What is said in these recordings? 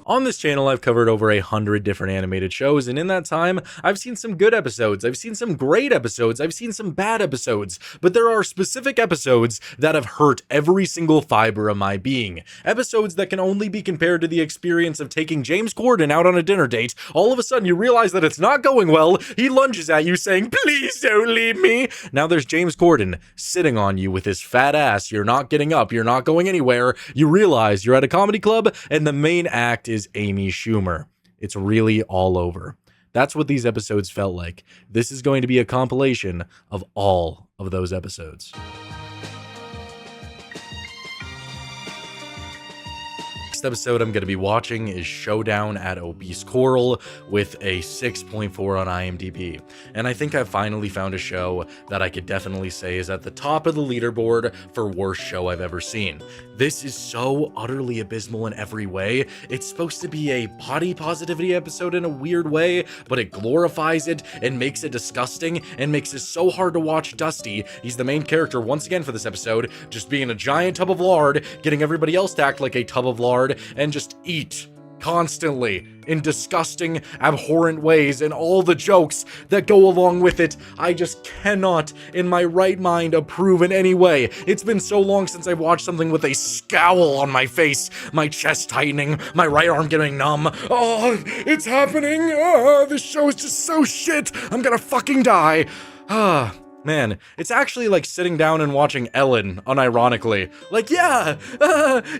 On this channel, I've covered over 100 different animated shows, and in that time, I've seen some good episodes, I've seen some great episodes, I've seen some bad episodes, but there are specific episodes that have hurt every single fiber of my being. Episodes that can only be compared to the experience of taking James Corden out on a dinner date. All of a sudden, you realize that it's not going well, he lunges at you saying, "Please don't leave me." Now there's James Corden sitting on you with his fat ass, you're not getting up, you're not going anywhere, you realize you're at a comedy club, and the main act is Amy Schumer. It's really all over. That's what these episodes felt like. This is going to be a compilation of all of those episodes. Next episode I'm going to be watching is Showdown at Obese Coral with a 6.4 on IMDb. And I think I've finally found a show that I could definitely say is at the top of the leaderboard for worst show I've ever seen. This is so utterly abysmal in every way. It's supposed to be a body positivity episode in a weird way, but it glorifies it and makes it disgusting and makes it so hard to watch. Dusty, he's the main character once again for this episode, just being a giant tub of lard, getting everybody else to act like a tub of lard, and just eat constantly in disgusting, abhorrent ways, and all the jokes that go along with it. I just cannot in my right mind approve in any way. It's been so long since I've watched something with a scowl on my face, my chest tightening, my right arm getting numb. Oh, it's happening. Oh, this show is just so shit. I'm gonna fucking die. Man, it's actually like sitting down and watching Ellen, unironically. Like, yeah,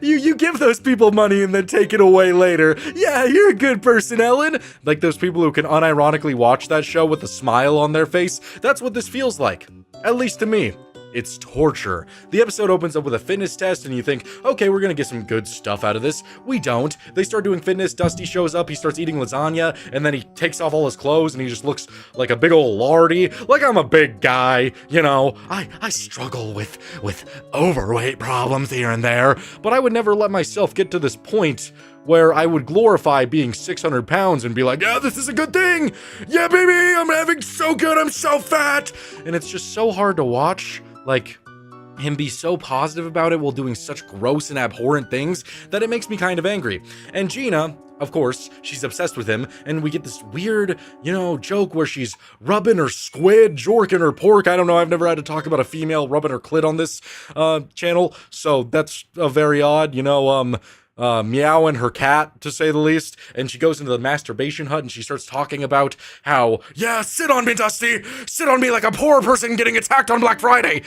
you give those people money and then take it away later. Yeah, you're a good person, Ellen. Like those people who can unironically watch that show with a smile on their face. That's what this feels like, at least to me. It's torture. The episode opens up with a fitness test and you think, okay, we're gonna get some good stuff out of this. We don't. They start doing fitness, Dusty shows up, he starts eating lasagna, and then he takes off all his clothes and he just looks like a big old lardy. Like I'm a big guy, you know. I struggle with overweight problems here and there, but I would never let myself get to this point where I would glorify being 600 pounds and be like, yeah, this is a good thing. Yeah, baby, I'm having so good, I'm so fat. And it's just so hard to watch. Like, him be so positive about it while doing such gross and abhorrent things that it makes me kind of angry. And Gina, of course, she's obsessed with him, and we get this weird, joke where she's rubbing her squid, jorking her pork. I don't know, I've never had to talk about a female rubbing her clit on this channel, so that's very odd, meowing her cat, to say the least, and she goes into the masturbation hut and she starts talking about how, yeah, sit on me, Dusty, sit on me like a poor person getting attacked on Black Friday.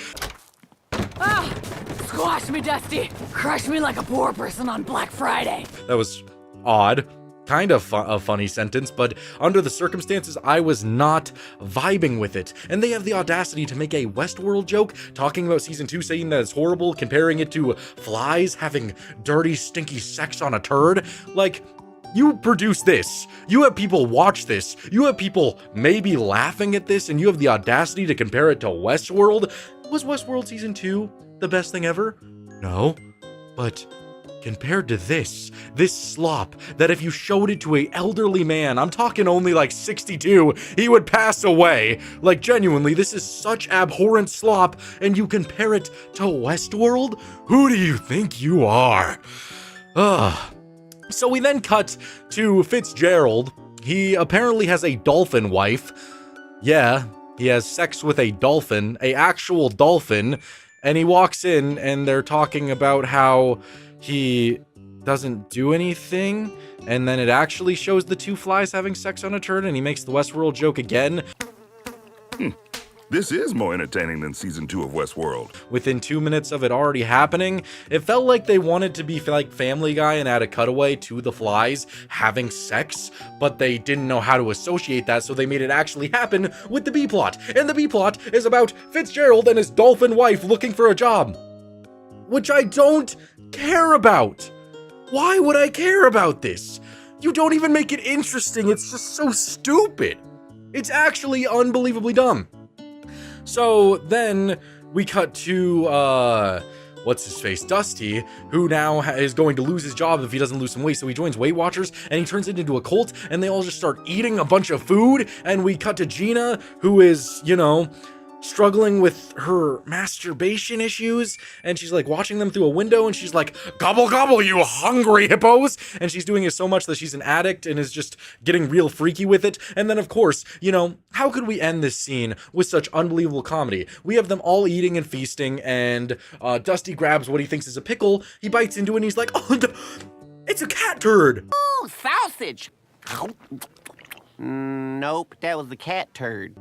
Squash me, Dusty, crush me like a poor person on Black Friday. That was odd. Kind of a funny sentence, but under the circumstances, I was not vibing with it. And they have the audacity to make a Westworld joke, talking about season 2, saying that it's horrible, comparing it to flies having dirty, stinky sex on a turd. Like, you produce this, you have people watch this, you have people maybe laughing at this, and you have the audacity to compare it to Westworld? Was Westworld season 2 the best thing ever? No, but compared to this slop, that if you showed it to a elderly man, I'm talking only like 62, he would pass away. Like, genuinely, this is such abhorrent slop, and you compare it to Westworld? Who do you think you are? So we then cut to Fitzgerald. He apparently has a dolphin wife. Yeah, he has sex with a dolphin, a actual dolphin, and he walks in and they're talking about how he doesn't do anything, and then it actually shows the two flies having sex on a turd, and he makes the Westworld joke again. This is more entertaining than season 2 of Westworld. Within 2 minutes of it already happening, it felt like they wanted to be like Family Guy and add a cutaway to the flies having sex, but they didn't know how to associate that, so they made it actually happen with the B-plot. And the B-plot is about Fitzgerald and his dolphin wife looking for a job, which I don't care about. Why would I care about this? You don't even make it interesting. It's just so stupid. It's actually unbelievably dumb. So then we cut to, what's his face, Dusty, who now is going to lose his job if he doesn't lose some weight. So he joins Weight Watchers and he turns it into a cult, and they all just start eating a bunch of food. And we cut to Gina, who is, struggling with her masturbation issues, and she's like watching them through a window, and she's like, gobble gobble, you hungry hippos, and she's doing it so much that she's an addict and is just getting real freaky with it. And then of course, you know, how could we end this scene with such unbelievable comedy? We have them all eating and feasting, and Dusty grabs what he thinks is a pickle, he bites into it, and he's like, oh, it's a cat turd. Oh, sausage. Nope, that was the cat turd.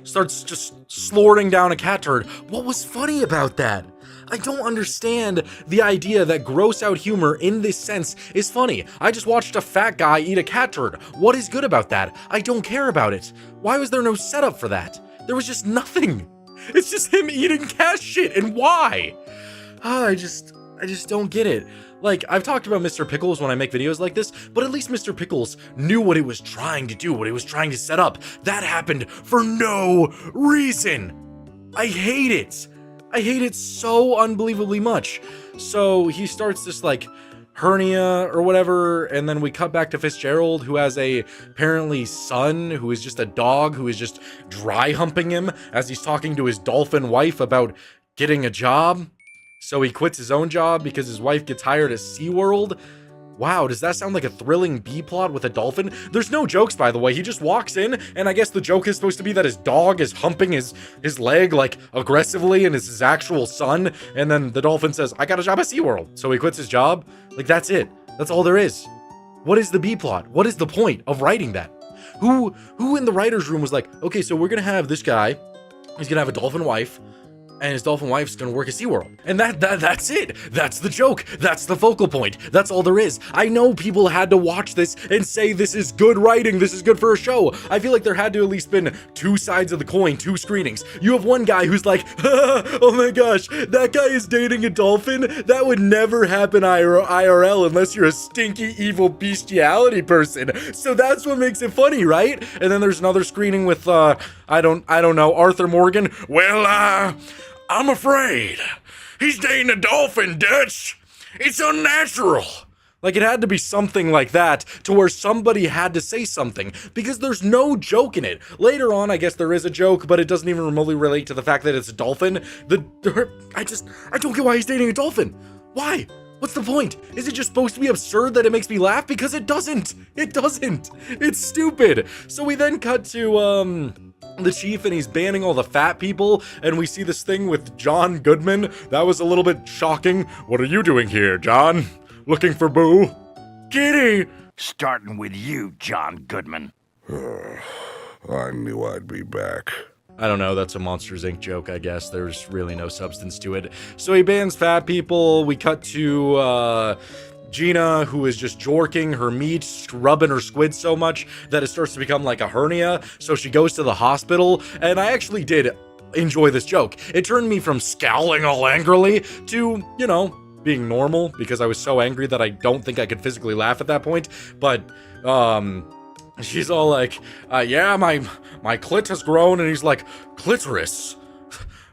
Starts just slurring down a cat turd. What was funny about that? I don't understand the idea that gross out humor in this sense is funny. I just watched a fat guy eat a cat turd. What is good about that? I don't care about it. Why was there no setup for that? There was just nothing. It's just him eating cat shit, and why? I just don't get it. Like, I've talked about Mr. Pickles when I make videos like this, but at least Mr. Pickles knew what he was trying to do, what he was trying to set up. That happened for no reason. I hate it. I hate it so unbelievably much. So he starts this, like, hernia or whatever, and then we cut back to Fitzgerald, who has a apparently son who is just a dog who is just dry humping him as he's talking to his dolphin wife about getting a job. So he quits his own job because his wife gets hired at SeaWorld. Wow, does that sound like a thrilling B-plot with a dolphin? There's no jokes, by the way. He just walks in, and I guess the joke is supposed to be that his dog is humping his leg, like, aggressively, and it's his actual son. And then the dolphin says, I got a job at SeaWorld. So he quits his job. Like, that's it. That's all there is. What is the B-plot? What is the point of writing that? Who in the writer's room was like, okay, so we're gonna have this guy. He's gonna have a dolphin wife. And his dolphin wife's gonna work at SeaWorld. And that's it. That's the joke. That's the focal point. That's all there is. I know people had to watch this and say this is good writing, this is good for a show. I feel like there had to at least been two sides of the coin, two screenings. You have one guy who's like, oh my gosh, that guy is dating a dolphin? That would never happen IRL unless you're a stinky, evil bestiality person. So that's what makes it funny, right? And then there's another screening with, I don't know, Arthur Morgan. Well, I'm afraid he's dating a dolphin, Dutch. It's unnatural. Like, it had to be something like that to where somebody had to say something, because there's no joke in it. Later on, I guess there is a joke, but it doesn't even remotely relate to the fact that it's a dolphin. I don't get why he's dating a dolphin. Why? What's the point? Is it just supposed to be absurd that it makes me laugh? Because it doesn't. It doesn't. It's stupid. So we then cut to, the chief, and he's banning all the fat people, and we see this thing with John Goodman. That was a little bit shocking. What are you doing here, John? Looking for Boo? Kitty! Starting with you, John Goodman. I knew I'd be back. I don't know, that's a Monsters, Inc. joke, I guess. There's really no substance to it. So he bans fat people. We cut to, Gina, who is just jorking her meat, scrubbing her squid so much that it starts to become like a hernia. So she goes to the hospital, and I actually did enjoy this joke. It turned me from scowling all angrily to, you know, being normal, because I was so angry that I don't think I could physically laugh at that point. But, she's all like, yeah, my clit has grown, and he's like, clitoris?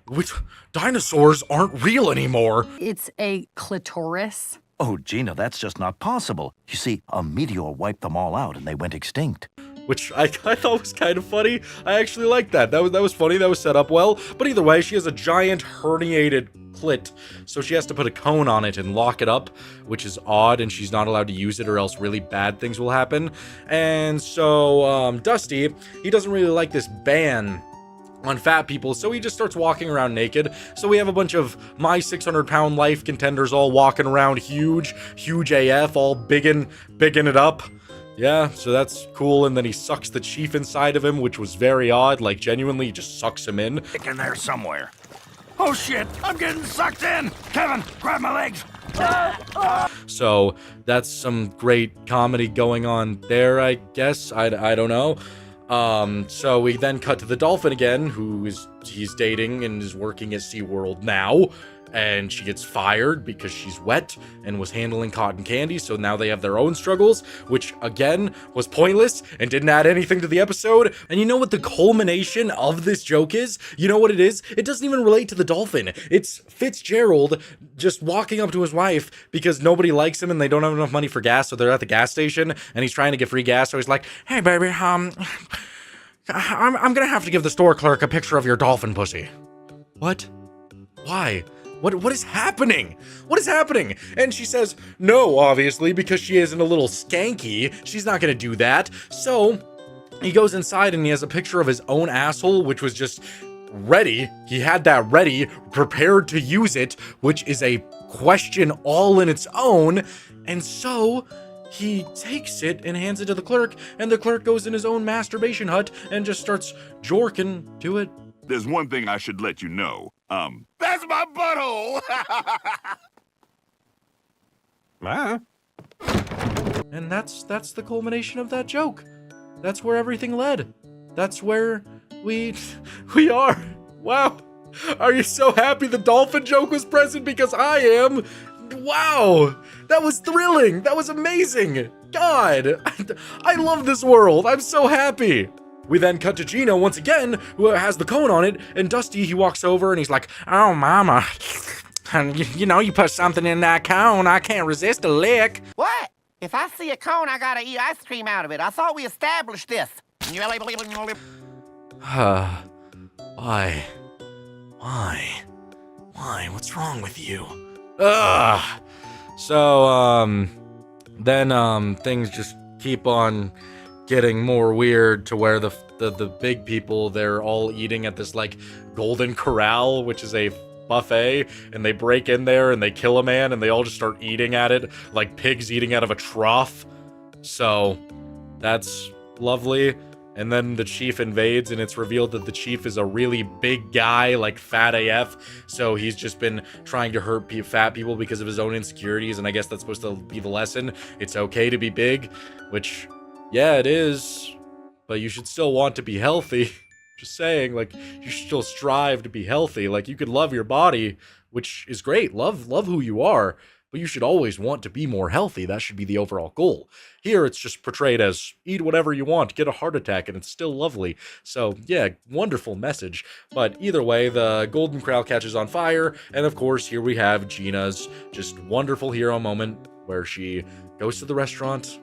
Which dinosaurs aren't real anymore. It's a clitoris. Oh, Gina, that's just not possible. You see, a meteor wiped them all out and they went extinct. Which I thought was kind of funny. I actually liked that. That was funny. That was set up well. But either way, she has a giant herniated clit, so she has to put a cone on it and lock it up, which is odd, and she's not allowed to use it or else really bad things will happen. And so, Dusty, he doesn't really like this ban on fat people, so he just starts walking around naked. So we have a bunch of my 600-pound life contenders all walking around huge AF, all bigging it up. Yeah, so that's cool. And then he sucks the chief inside of him, which was very odd. Like, genuinely, he just sucks him in. In there somewhere. Oh shit, I'm getting sucked in! Kevin, grab my legs! So that's some great comedy going on there, I guess. I don't know. So we then cut to the dolphin again, he's dating and is working at SeaWorld now, and she gets fired because she's wet and was handling cotton candy, so now they have their own struggles, which again was pointless and didn't add anything to the episode. And you know what the culmination of this joke is? You know what it is? It doesn't even relate to the dolphin. It's Fitzgerald just walking up to his wife because nobody likes him and they don't have enough money for gas, so they're at the gas station and he's trying to get free gas, so he's like, hey baby, I'm gonna have to give the store clerk a picture of your dolphin pussy. What? Why? What is happening? What is happening? And she says, no, obviously, because she isn't a little skanky. She's not gonna do that. So he goes inside and he has a picture of his own asshole, which was just ready. He had that ready, prepared to use it, which is a question all in its own. And so he takes it and hands it to the clerk, and the clerk goes in his own masturbation hut and just starts jorking to it. There's one thing I should let you know. That's my butthole! And that's the culmination of that joke. That's where everything led. That's where we are. Wow. Are you so happy the dolphin joke was present? Because I am. Wow. That was thrilling. That was amazing. God. I love this world. I'm so happy. We then cut to Gina once again, who has the cone on it, and Dusty, he walks over and he's like, oh, mama, you know, you put something in that cone, I can't resist a lick. What? If I see a cone, I gotta eat ice cream out of it. I thought we established this. Why? What's wrong with you? Ugh. So, then, things just keep on getting more weird to where the big people, they're all eating at this like Golden Corral, which is a buffet, and they break in there and they kill a man and they all just start eating at it like pigs eating out of a trough. So that's lovely. And then the chief invades and it's revealed that the chief is a really big guy, like fat AF. So he's just been trying to hurt fat people because of his own insecurities, and I guess that's supposed to be the lesson. It's okay to be big, which, yeah, it is, but you should still want to be healthy. Just saying, like, you should still strive to be healthy. Like, you could love your body, which is great. Love who you are, but you should always want to be more healthy. That should be the overall goal. Here, it's just portrayed as eat whatever you want, get a heart attack, and it's still lovely. So, yeah, wonderful message. But either way, the Golden Corral catches on fire, and of course, here we have Gina's just wonderful hero moment where she goes to the restaurant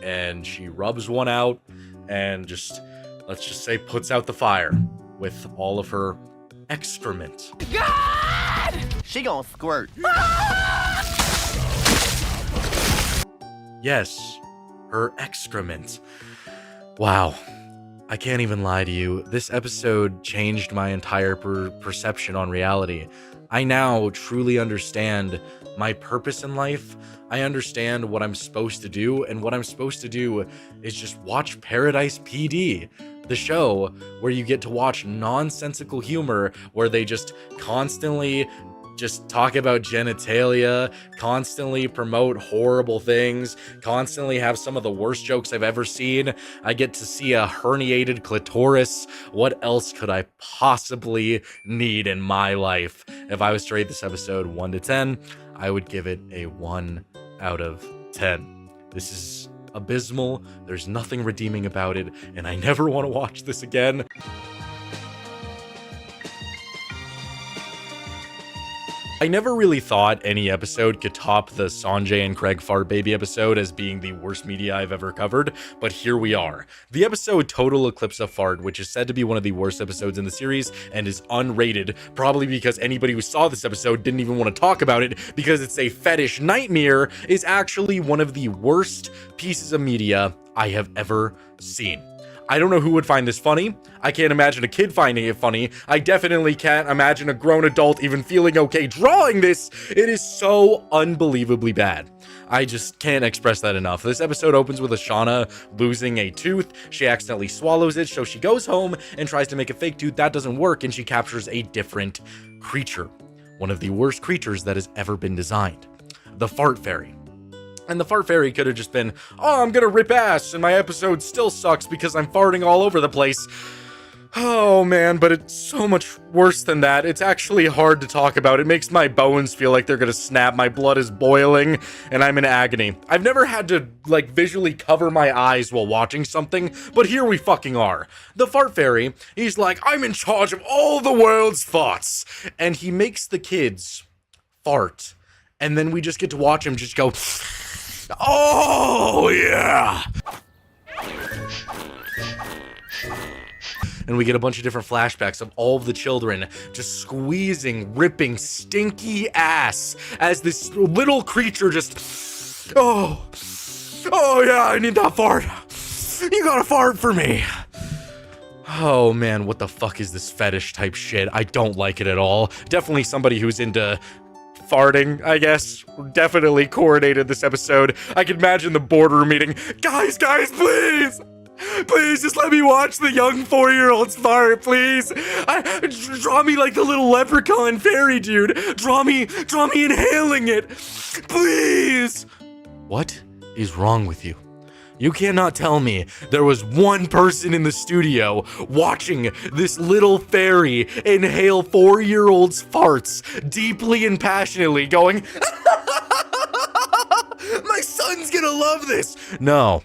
and she rubs one out and just, let's just say, puts out the fire with all of her excrement. God! She gonna squirt. Yes, her excrement. Wow. I can't even lie to you. This episode changed my entire perception on reality. I now truly understand my purpose in life. I understand what I'm supposed to do, and what I'm supposed to do is just watch Paradise PD, the show where you get to watch nonsensical humor where they just constantly just talk about genitalia, constantly promote horrible things, constantly have some of the worst jokes I've ever seen. I get to see a herniated clitoris. What else could I possibly need in my life? If I was to rate this episode 1 to 10, I would give it a 1 out of 10. This is abysmal. There's nothing redeeming about it, and I never want to watch this again. I never really thought any episode could top the Sanjay and Craig fart baby episode as being the worst media I've ever covered, but here we are. The episode Total Eclipse of Fart, which is said to be one of the worst episodes in the series and is unrated, probably because anybody who saw this episode didn't even want to talk about it because it's a fetish nightmare, is actually one of the worst pieces of media I have ever seen. I don't know who would find this funny. I can't imagine a kid finding it funny. I definitely can't imagine a grown adult even feeling okay drawing this. It is so unbelievably bad. I just can't express that enough. This episode opens with Ashana losing a tooth. She accidentally swallows it, so she goes home and tries to make a fake tooth. That doesn't work, and she captures a different creature. One of the worst creatures that has ever been designed. The Fart Fairy. And the Fart Fairy could have just been, oh, I'm gonna rip ass, and my episode still sucks because I'm farting all over the place. Oh man, but it's so much worse than that. It's actually hard to talk about. It makes my bones feel like they're gonna snap. My blood is boiling, and I'm in agony. I've never had to, like, visually cover my eyes while watching something, but here we fucking are. The Fart Fairy, he's like, I'm in charge of all the world's farts. And he makes the kids fart. And then we just get to watch him just go, oh, yeah. and we get a bunch of different flashbacks of all of the children just squeezing, ripping, stinky ass as this little creature just, oh yeah, I need that fart. You gotta fart for me. Oh man, what the fuck is this fetish type shit? I don't like it at all. Definitely somebody who's into farting, I guess, definitely coordinated this episode. I can imagine the boardroom meeting. Guys, please! Please, just let me watch the young 4-year-olds fart, please. Draw me like the little leprechaun fairy dude. Draw me inhaling it. Please! What is wrong with you? You cannot tell me there was one person in the studio watching this little fairy inhale 4-year-olds' farts deeply and passionately going, my son's gonna love this. No.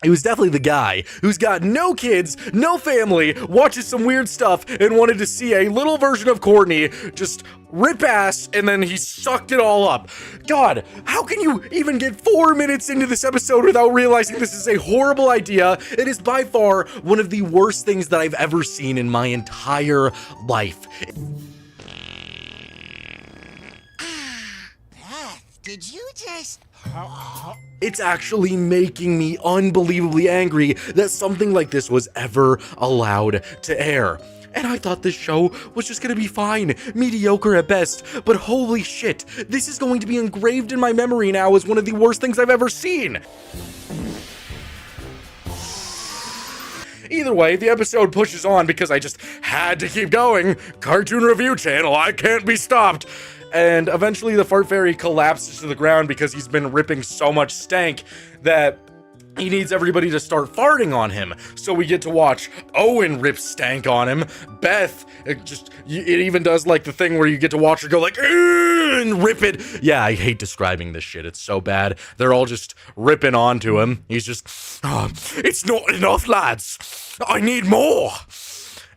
It was definitely the guy who's got no kids, no family, watches some weird stuff, and wanted to see a little version of Courtney just rip ass, and then he sucked it all up. God, how can you even get 4 minutes into this episode without realizing this is a horrible idea? It is by far one of the worst things that I've ever seen in my entire life. Beth, did you just... It's actually making me unbelievably angry that something like this was ever allowed to air. And I thought this show was just gonna be fine, mediocre at best, but holy shit, this is going to be engraved in my memory now as one of the worst things I've ever seen. Either way, the episode pushes on because I just had to keep going. Cartoon Review Channel, I can't be stopped. And eventually the fart fairy collapses to the ground because he's been ripping so much stank that he needs everybody to start farting on him. So we get to watch Owen rip stank on him. Beth, it even does like the thing where you get to watch her go like, and rip it. Yeah, I hate describing this shit. It's so bad. They're all just ripping onto him. He's just, oh, it's not enough, lads. I need more.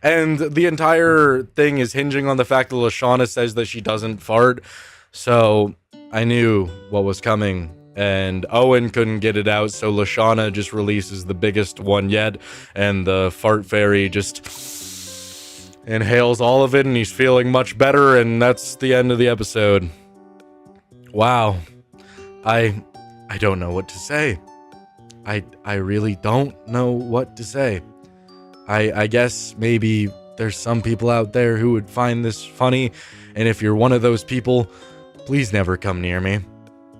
And the entire thing is hinging on the fact that Lashana says that she doesn't fart. So I knew what was coming. And Owen couldn't get it out, so Lashana just releases the biggest one yet. And the fart fairy just inhales all of it, and he's feeling much better. And that's the end of the episode. Wow. I don't know what to say. I really don't know what to say. I guess maybe there's some people out there who would find this funny, and if you're one of those people, please never come near me.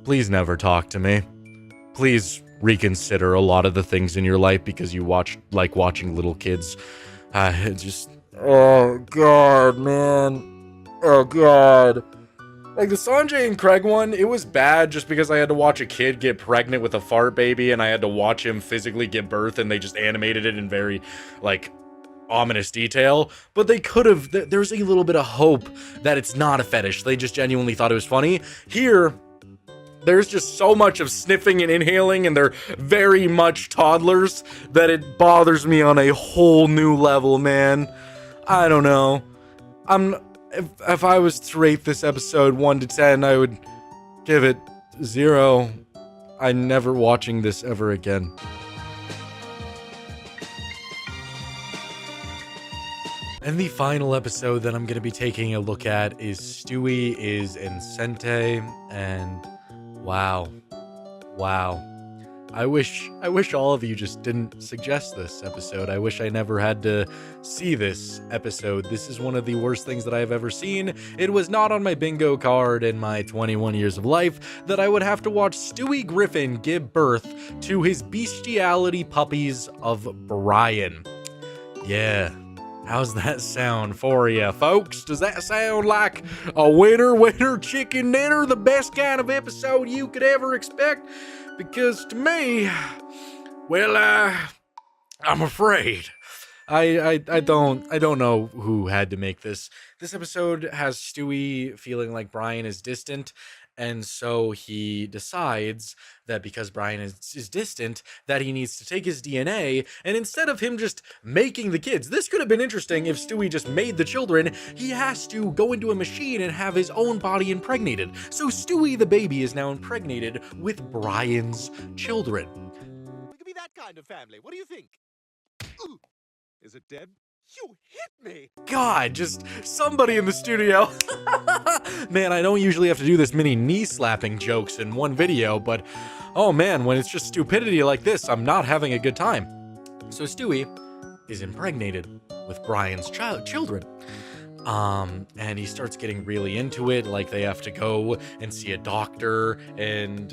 Please never talk to me. Please reconsider a lot of the things in your life because you like watching little kids. Oh God, man. Oh God. Like the Sanjay and Craig one, it was bad just because I had to watch a kid get pregnant with a fart baby and I had to watch him physically give birth, and they just animated it in very, like, ominous detail. But they could have, there's a little bit of hope that it's not a fetish. They just genuinely thought it was funny. Here, there's just so much of sniffing and inhaling, and they're very much toddlers that it bothers me on a whole new level, man. I don't know. If I was to rate this episode 1 to 10, I would give it 0. I'm never watching this ever again. And the final episode that I'm going to be taking a look at is Stewie is Incente, and wow. I wish all of you just didn't suggest this episode. I wish I never had to see this episode. This is one of the worst things that I've ever seen. It was not on my bingo card in my 21 years of life that I would have to watch Stewie Griffin give birth to his bestiality puppies of Brian. Yeah. How's that sound for you, folks? Does that sound like a winner chicken dinner? The best kind of episode you could ever expect? Because to me, well, I'm afraid. I don't know who had to make this. This episode has Stewie feeling like Brian is distant, and so he decides that because Brian is distant, that he needs to take his DNA, and instead of him just making the kids, this could have been interesting if Stewie just made the children, he has to go into a machine and have his own body impregnated. So Stewie the baby is now impregnated with Brian's children. We could be that kind of family. What do you think? Ooh. Is it dead? You hit me! God, just somebody in the studio. Man, I don't usually have to do this many knee-slapping jokes in one video, but oh man, when it's just stupidity like this, I'm not having a good time. So Stewie is impregnated with Brian's children. And he starts getting really into it, like they have to go and see a doctor, and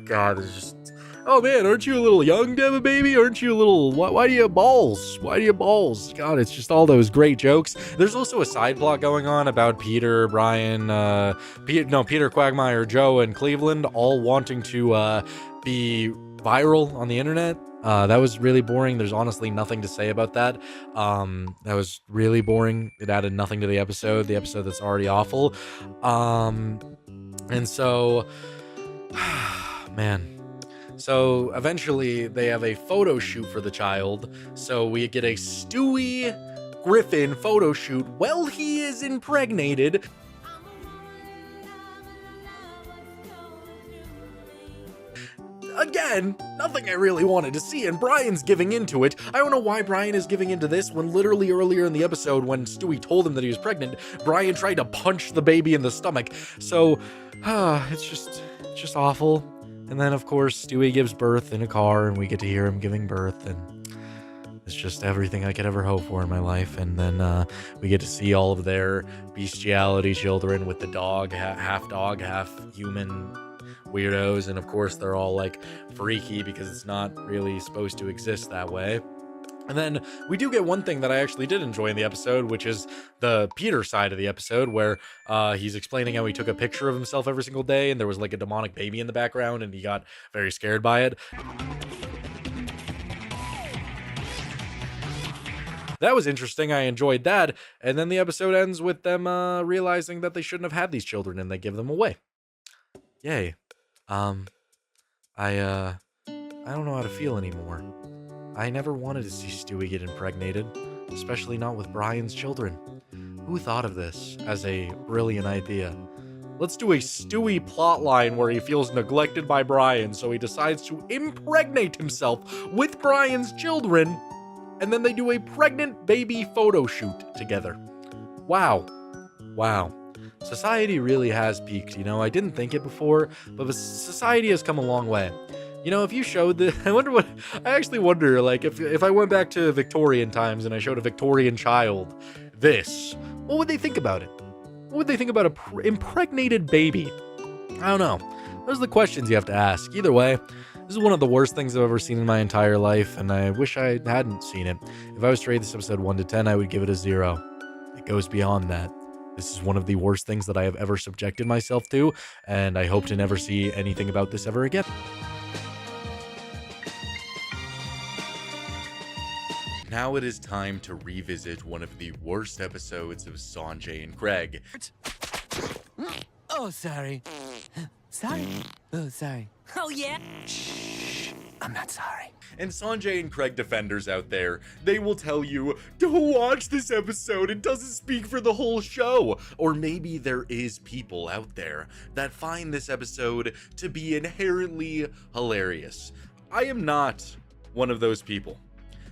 God, it's just, oh man, aren't you a little young to have a baby? Aren't you a little, why do you have balls? Why do you have balls? God, it's just all those great jokes. There's also a side plot going on about Peter, Brian, Peter, Quagmire, Joe, and Cleveland all wanting to be viral on the internet. That was really boring. There's honestly nothing to say about that. That was really boring. It added nothing to the episode that's already awful. And so, man. So eventually they have a photo shoot for the child. So we get a Stewie Griffin photo shoot while he is impregnated. Again, nothing I really wanted to see, and Brian's giving into it. I don't know why Brian is giving into this when literally earlier in the episode when Stewie told him that he was pregnant, Brian tried to punch the baby in the stomach. So, it's just awful. And then, of course, Stewie gives birth in a car, and we get to hear him giving birth, and it's just everything I could ever hope for in my life. And then we get to see all of their bestiality children with the dog, half human weirdos, and of course they're all like freaky because it's not really supposed to exist that way. And then we do get one thing that I actually did enjoy in the episode, which is the Peter side of the episode, where he's explaining how he took a picture of himself every single day and there was like a demonic baby in the background and he got very scared by it. That was interesting. I enjoyed that. And then the episode ends with them realizing that they shouldn't have had these children and they give them away. Yay. I don't know how to feel anymore. I never wanted to see Stewie get impregnated, especially not with Brian's children. Who thought of this as a brilliant idea? Let's do a Stewie plotline where he feels neglected by Brian, so he decides to impregnate himself with Brian's children, and then they do a pregnant baby photo shoot together. Wow. Wow. Society really has peaked, you know. I didn't think it before, but society has come a long way. You know, if you showed the, I actually wonder, like, if I went back to Victorian times and I showed a Victorian child this, what would they think about it? What would they think about a impregnated baby? I don't know. Those are the questions you have to ask. Either way, this is one of the worst things I've ever seen in my entire life, and I wish I hadn't seen it. If I was to rate this episode 1 to 10, I would give it a 0. It goes beyond that. This is one of the worst things that I have ever subjected myself to, and I hope to never see anything about this ever again. Now it is time to revisit one of the worst episodes of Sanjay and Craig. Oh, sorry. Sorry. Oh, sorry. Oh, yeah? I'm not sorry. And Sanjay and Craig defenders out there, they will tell you, don't watch this episode, it doesn't speak for the whole show. Or maybe there is people out there that find this episode to be inherently hilarious. I am not one of those people.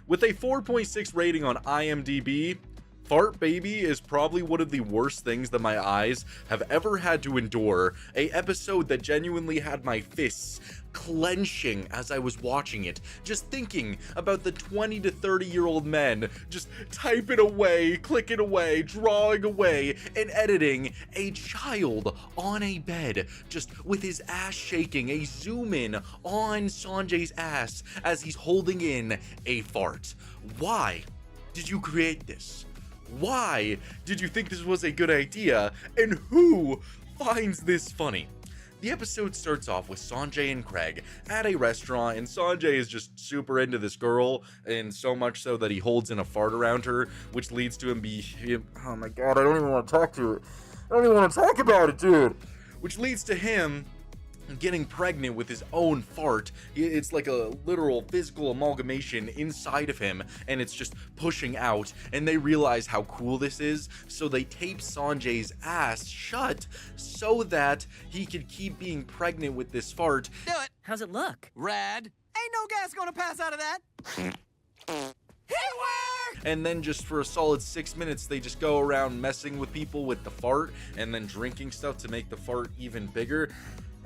With a 4.6 rating on IMDb, Fart Baby is probably one of the worst things that my eyes have ever had to endure. A episode that genuinely had my fists clenching as I was watching it, just thinking about the 20 to 30-year-old men just typing away, clicking away, drawing away, and editing a child on a bed, just with his ass shaking, a zoom in on Sanjay's ass as he's holding in a fart. Why did you create this? Why did you think this was a good idea? And who finds this funny? The episode starts off with Sanjay and Craig at a restaurant, and Sanjay is just super into this girl, and so much so that he holds in a fart around her, which leads to him oh my god, I don't even want to talk to it. I don't even want to talk about it, dude. Which leads to him getting pregnant with his own fart. It's like a literal physical amalgamation inside of him, and it's just pushing out, and they realize how cool this is, so they tape Sanjay's ass shut so that he could keep being pregnant with this fart. Do it. How's it look? Rad. Ain't no gas gonna pass out of that. and then just for a solid 6 minutes they just go around messing with people with the fart and then drinking stuff to make the fart even bigger.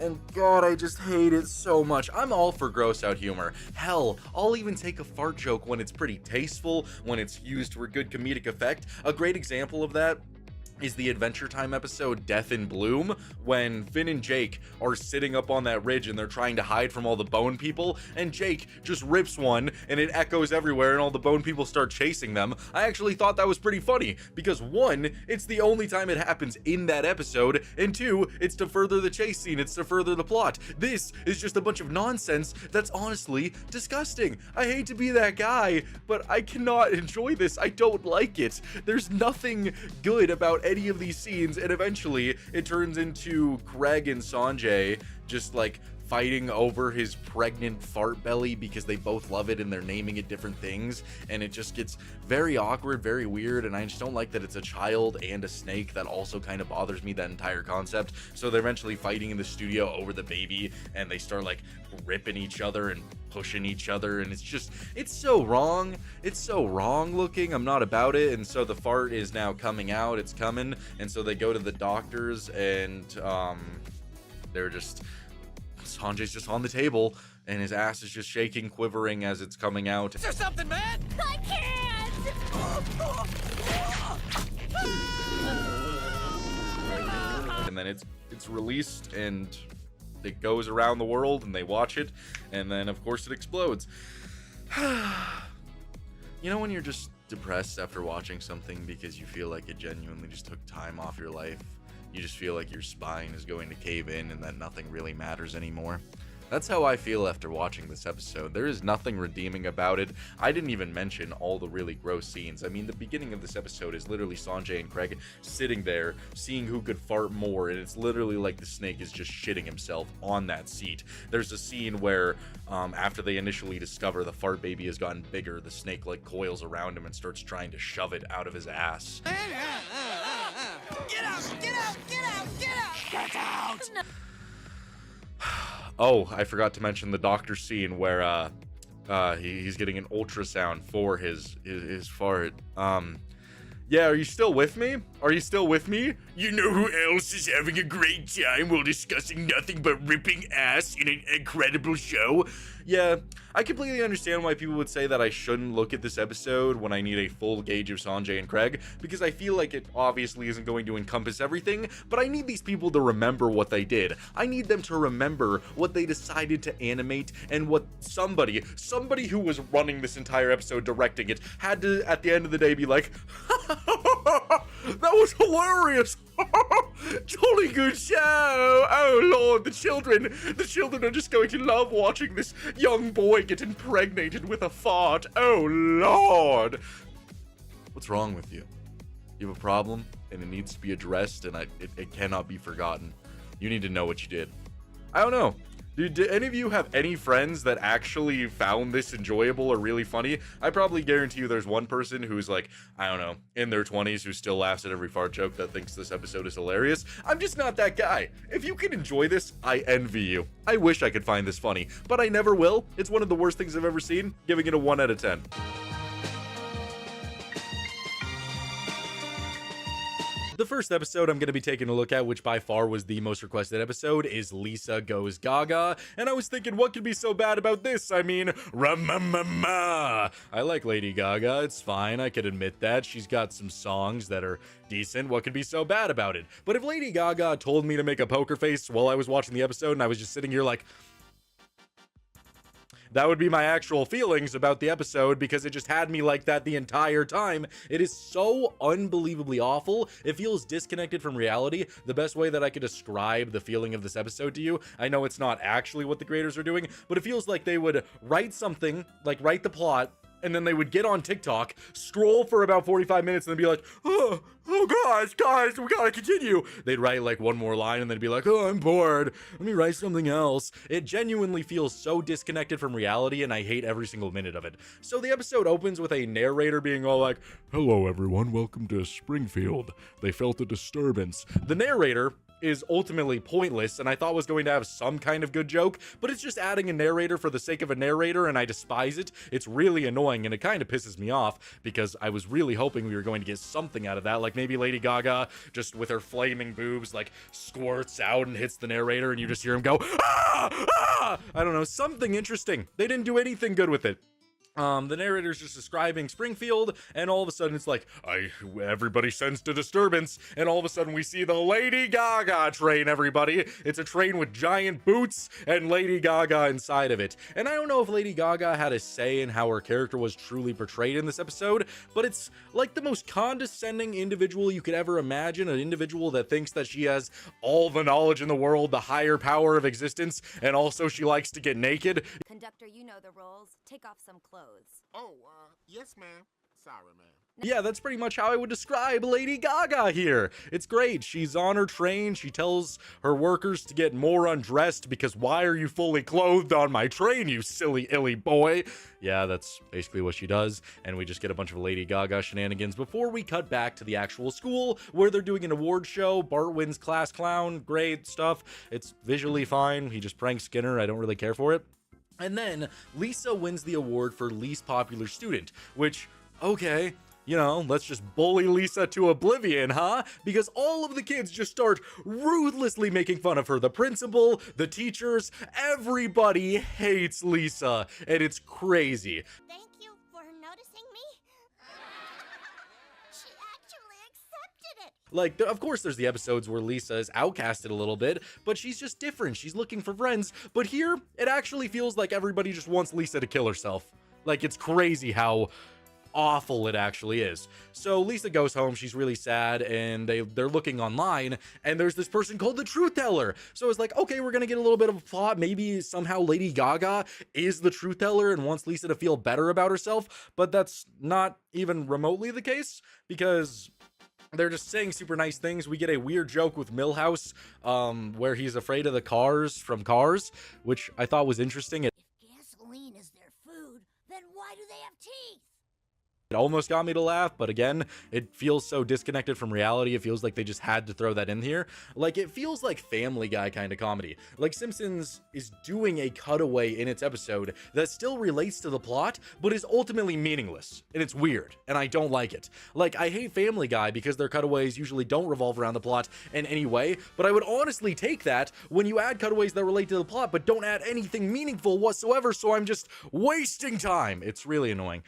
And God, I just hate it so much. I'm all for gross out humor. Hell, I'll even take a fart joke when it's pretty tasteful, when it's used for good comedic effect. A great example of that is the Adventure Time episode Death in Bloom, when Finn and Jake are sitting up on that ridge and they're trying to hide from all the bone people, and Jake just rips one and it echoes everywhere and all the bone people start chasing them. I actually thought that was pretty funny because one, it's the only time it happens in that episode, and two, it's to further the chase scene, it's to further the plot. This is just a bunch of nonsense that's honestly disgusting. I hate to be that guy, but I cannot enjoy this. I don't like it. There's nothing good about any of these scenes, and eventually it turns into Craig and Sanjay just like fighting over his pregnant fart belly because they both love it and they're naming it different things, and it just gets very awkward, very weird, and I just don't like that it's a child and a snake. That also kind of bothers me, that entire concept. So they're eventually fighting in the studio over the baby, and they start like ripping each other and pushing each other, and it's so wrong. It's so wrong looking. I'm not about it. And so the fart is now coming out, it's coming, and so they go to the doctors, and Sanjay's just on the table and his ass is just shaking, quivering as it's coming out. Is there something, man? I can't! And then it's released and it goes around the world and they watch it, and then of course it explodes. You know when you're just depressed after watching something because you feel like it genuinely just took time off your life? You just feel like your spine is going to cave in and that nothing really matters anymore. That's how I feel after watching this episode. There is nothing redeeming about it. I didn't even mention all the really gross scenes. I mean, the beginning of this episode is literally Sanjay and Craig sitting there, seeing who could fart more, and it's literally like the snake is just shitting himself on that seat. There's a scene where, after they initially discover the fart baby has gotten bigger, the snake like coils around him and starts trying to shove it out of his ass. Get out! Get out! Get out! Get out! Get out! Oh, I forgot to mention the doctor scene where he's getting an ultrasound for his fart. Yeah, are you still with me? Are you still with me? You know who else is having a great time while discussing nothing but ripping ass in an incredible show? Yeah, I completely understand why people would say that I shouldn't look at this episode when I need a full gauge of Sanjay and Craig, because I feel like it obviously isn't going to encompass everything, but I need these people to remember what they did. I need them to remember what they decided to animate and what somebody who was running this entire episode, directing it, had to, at the end of the day, be like, that was hilarious. Jolly good show. Oh Lord, the children are just going to love watching this young boy get impregnated with a fart. Oh Lord. What's wrong with you? You have a problem and it needs to be addressed, and it cannot be forgotten. You need to know what you did. I don't know. Did any of you have any friends that actually found this enjoyable or really funny? I probably guarantee you there's one person who's like, I don't know, in their 20s who still laughs at every fart joke that thinks this episode is hilarious. I'm just not that guy. If you can enjoy this, I envy you. I wish I could find this funny, but I never will. It's one of the worst things I've ever seen, giving it a 1 out of 10. The first episode I'm going to be taking a look at, which by far was the most requested episode, is Lisa Goes Gaga, and I was thinking, what could be so bad about this? I mean, Ramamama! I like Lady Gaga, it's fine, I could admit that. She's got some songs that are decent, what could be so bad about it? But if Lady Gaga told me to make a poker face while I was watching the episode and I was just sitting here like, that would be my actual feelings about the episode, because it just had me like that the entire time. It is so unbelievably awful. It feels disconnected from reality. The best way that I could describe the feeling of this episode to you, I know it's not actually what the creators are doing, but it feels like they would write something, like write the plot, and then they would get on TikTok, scroll for about 45 minutes, and then be like, oh guys, we gotta continue. They'd write like one more line, and then be like, oh, I'm bored. Let me write something else. It genuinely feels so disconnected from reality, and I hate every single minute of it. So the episode opens with a narrator being all like, hello everyone, welcome to Springfield. They felt a disturbance. The narrator is ultimately pointless and I thought was going to have some kind of good joke, but it's just adding a narrator for the sake of a narrator and I despise it. It's really annoying and it kind of pisses me off because I was really hoping we were going to get something out of that, like maybe Lady Gaga just with her flaming boobs like squirts out and hits the narrator and you just hear him go, ah! Ah! I don't know, something interesting. They didn't do anything good with it. The narrator's just describing Springfield, and all of a sudden it's like, everybody sensed a disturbance, and all of a sudden we see the Lady Gaga train, everybody. It's a train with giant boots and Lady Gaga inside of it. And I don't know if Lady Gaga had a say in how her character was truly portrayed in this episode, but it's like the most condescending individual you could ever imagine, an individual that thinks that she has all the knowledge in the world, the higher power of existence, and also she likes to get naked. Conductor, you know the roles. Take off some clothes. Oh, yes, ma'am. Sorry, ma'am. Yeah, that's pretty much how I would describe Lady Gaga here. It's great. She's on her train. She tells her workers to get more undressed because why are you fully clothed on my train, you silly illy boy? Yeah, that's basically what she does. And we just get a bunch of Lady Gaga shenanigans before we cut back to the actual school where they're doing an award show. Bart wins class clown. Great stuff. It's visually fine. He just pranks Skinner. I don't really care for it. And then Lisa wins the award for least popular student, which, okay, you know, let's just bully Lisa to oblivion, huh? Because all of the kids just start ruthlessly making fun of her. The principal, the teachers, everybody hates Lisa, and it's crazy. Thank you for noticing me. She actually accepted it. Like, of course there's the episodes where Lisa is outcasted a little bit, but she's just different. She's looking for friends. But here, it actually feels like everybody just wants Lisa to kill herself. Like, it's crazy how awful it actually is. So Lisa goes home, she's really sad, and they're looking online, and there's this person called the Truth Teller. So it's like, okay, we're gonna get a little bit of a plot. Maybe somehow Lady Gaga is the Truth Teller and wants Lisa to feel better about herself, but that's not even remotely the case, because they're just saying super nice things. We get a weird joke with Milhouse, where he's afraid of the cars from Cars, which I thought was interesting. If gasoline is their food, then why do they have teeth? It almost got me to laugh, but again, it feels so disconnected from reality. It feels like they just had to throw that in here. Like, it feels like Family Guy kind of comedy. Like, Simpsons is doing a cutaway in its episode that still relates to the plot, but is ultimately meaningless. And it's weird, and I don't like it. Like, I hate Family Guy because their cutaways usually don't revolve around the plot in any way, but I would honestly take that when you add cutaways that relate to the plot, but don't add anything meaningful whatsoever, so I'm just wasting time. It's really annoying.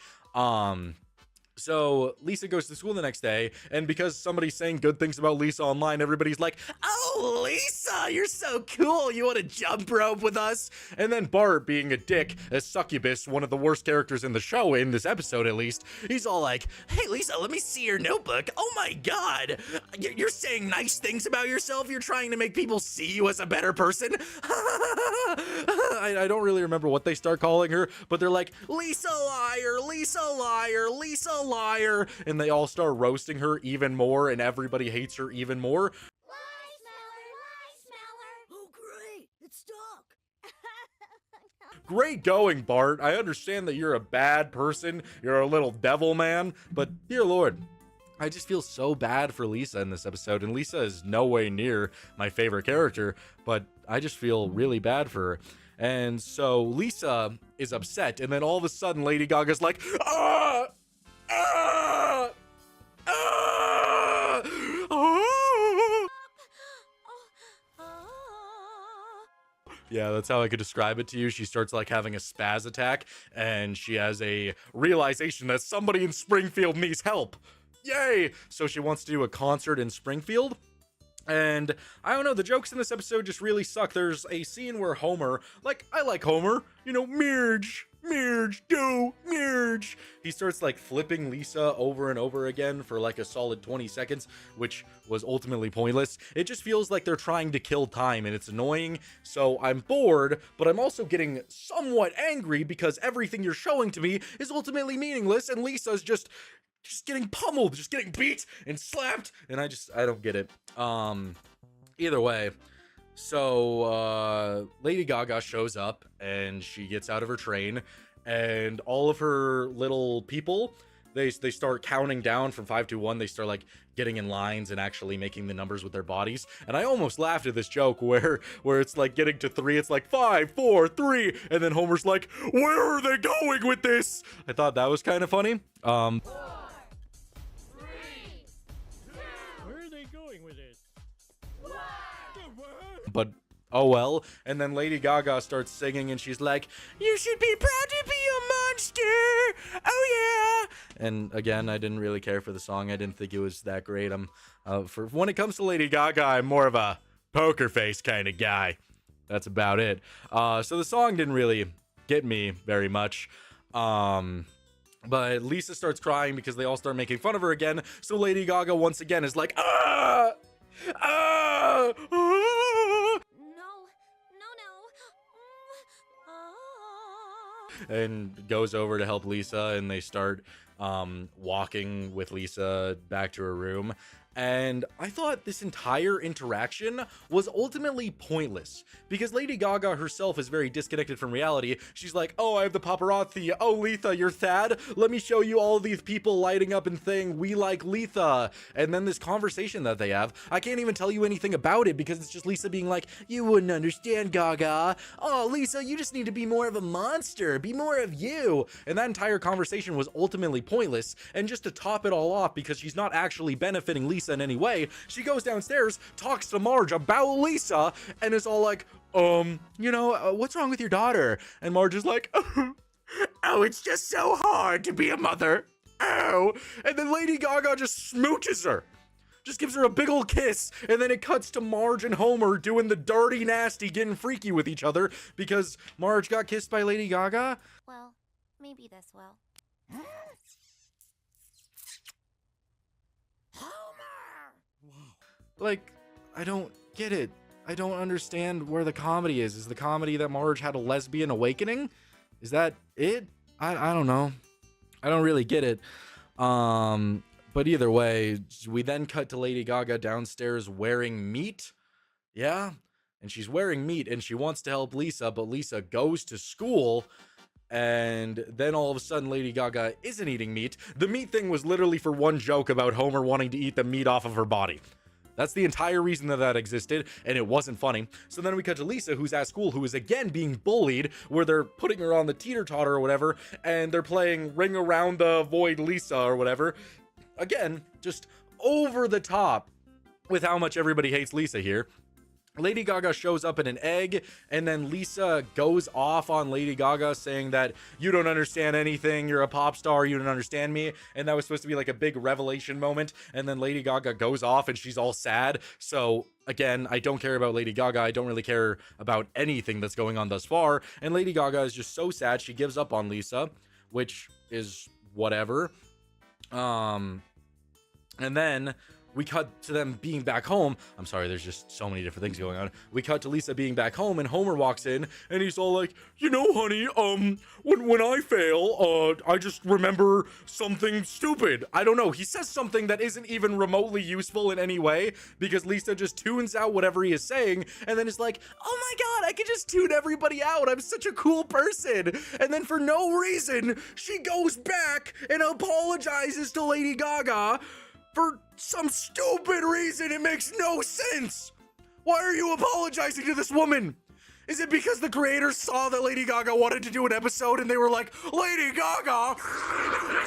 So Lisa goes to school the next day, and because somebody's saying good things about Lisa online, everybody's like, oh, Lisa, you're so cool. You want to jump rope with us? And then Bart, being a dick, a succubus, one of the worst characters in the show, in this episode at least, he's all like, hey, Lisa, let me see your notebook. Oh my God, you're saying nice things about yourself? You're trying to make people see you as a better person? I don't really remember what they start calling her, but they're like, Lisa liar, Lisa liar, Lisa liar, and they all start roasting her even more, and everybody hates her even more. Lie smeller. Oh, great! It's stuck. Great going, Bart. I understand that you're a bad person, you're a little devil man, but dear Lord, I just feel so bad for Lisa in this episode, and Lisa is no way near my favorite character, but I just feel really bad for her. And so Lisa is upset, and then all of a sudden Lady Gaga's like, ah! Ah! Ah! Ah! Yeah, that's how I could describe it to you. She starts like having a spaz attack, and she has a realization that somebody in Springfield needs help. Yay! So she wants to do a concert in Springfield. And I don't know, the jokes in this episode just really suck. There's a scene where Homer, like, I like Homer, you know, Mirge, do, Mirge. He starts like flipping Lisa over and over again for like a solid 20 seconds, which was ultimately pointless. It just feels like they're trying to kill time, and it's annoying. So I'm bored, but I'm also getting somewhat angry because everything you're showing to me is ultimately meaningless, and Lisa's just getting pummeled, just getting beat and slapped, and I don't get it. Either way, so Lady Gaga shows up, and she gets out of her train, and all of her little people, they start counting down from 5 to 1. They start like getting in lines and actually making the numbers with their bodies. And I almost laughed at this joke where it's like getting to 3, it's like 5, 4, 3, and then Homer's like, where are they going with this? I thought that was kind of funny. 4, 3, 2. Where are they going with this? But oh well. And then Lady Gaga starts singing and she's like, you should be proud to be a monster. Oh yeah. And again, I didn't really care for the song. I didn't think it was that great. For when it comes to Lady Gaga, I'm more of a poker face kind of guy. That's about it. So the song didn't really get me very much. But Lisa starts crying because they all start making fun of her again. So Lady Gaga once again is like, ah! Ah! Ah! And goes over to help Lisa, and they start walking with Lisa back to her room. And I thought this entire interaction was ultimately pointless because Lady Gaga herself is very disconnected from reality. She's like, oh, I have the paparazzi. Oh, Letha, you're sad? Let me show you all of these people lighting up and saying, we like Letha. And then this conversation that they have, I can't even tell you anything about it because it's just Lisa being like, you wouldn't understand, Gaga. Oh, Lisa, you just need to be more of a monster. Be more of you. And that entire conversation was ultimately pointless. And just to top it all off, because she's not actually benefiting Lisa in any way, she goes downstairs, talks to Marge about Lisa, and is all like, what's wrong with your daughter? And Marge is like, oh, it's just so hard to be a mother. Oh. And then Lady Gaga just smooches her. Just gives her a big ol' kiss, and then it cuts to Marge and Homer doing the dirty, nasty, getting freaky with each other because Marge got kissed by Lady Gaga. Well, maybe this will. Like, I don't get it. I don't understand where the comedy is. Is the comedy that Marge had a lesbian awakening? Is that it? I don't know. I don't really get it. But either way, we then cut to Lady Gaga downstairs wearing meat. Yeah, and she's wearing meat and she wants to help Lisa, but Lisa goes to school. And then all of a sudden, Lady Gaga isn't eating meat. The meat thing was literally for one joke about Homer wanting to eat the meat off of her body. That's the entire reason that existed, and it wasn't funny. So then we cut to Lisa, who's at school, who is again being bullied, where they're putting her on the teeter-totter or whatever, and they're playing Ring Around the Void Lisa or whatever. Again, just over the top with how much everybody hates Lisa here. Lady Gaga shows up in an egg, and then Lisa goes off on Lady Gaga saying that you don't understand anything, you're a pop star, you don't understand me, and that was supposed to be like a big revelation moment, and then Lady Gaga goes off and she's all sad. So again, I don't care about Lady Gaga, I don't really care about anything that's going on thus far, and Lady Gaga is just so sad she gives up on Lisa, which is whatever. And then we cut to them being back home. I'm sorry, there's just so many different things going on. We cut to Lisa being back home, and Homer walks in, and he's all like, you know, honey, when I fail, I just remember something stupid. I don't know. He says something that isn't even remotely useful in any way, because Lisa just tunes out whatever he is saying, and then is like, oh my god, I can just tune everybody out. I'm such a cool person. And then for no reason, she goes back and apologizes to Lady Gaga for some stupid reason. It makes no sense. Why are you apologizing to this woman? Is it because the creators saw that Lady Gaga wanted to do an episode and they were like, Lady Gaga,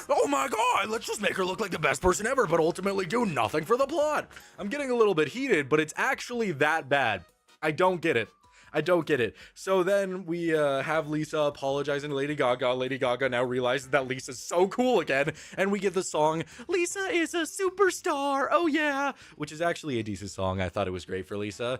oh my god, let's just make her look like the best person ever, but ultimately do nothing for the plot? I'm getting a little bit heated, but it's actually that bad. I don't get it. I don't get it. So then we have Lisa apologizing to Lady Gaga. Lady Gaga now realizes that Lisa's so cool again. And we get the song, Lisa is a superstar, oh yeah. Which is actually a decent song. I thought it was great for Lisa.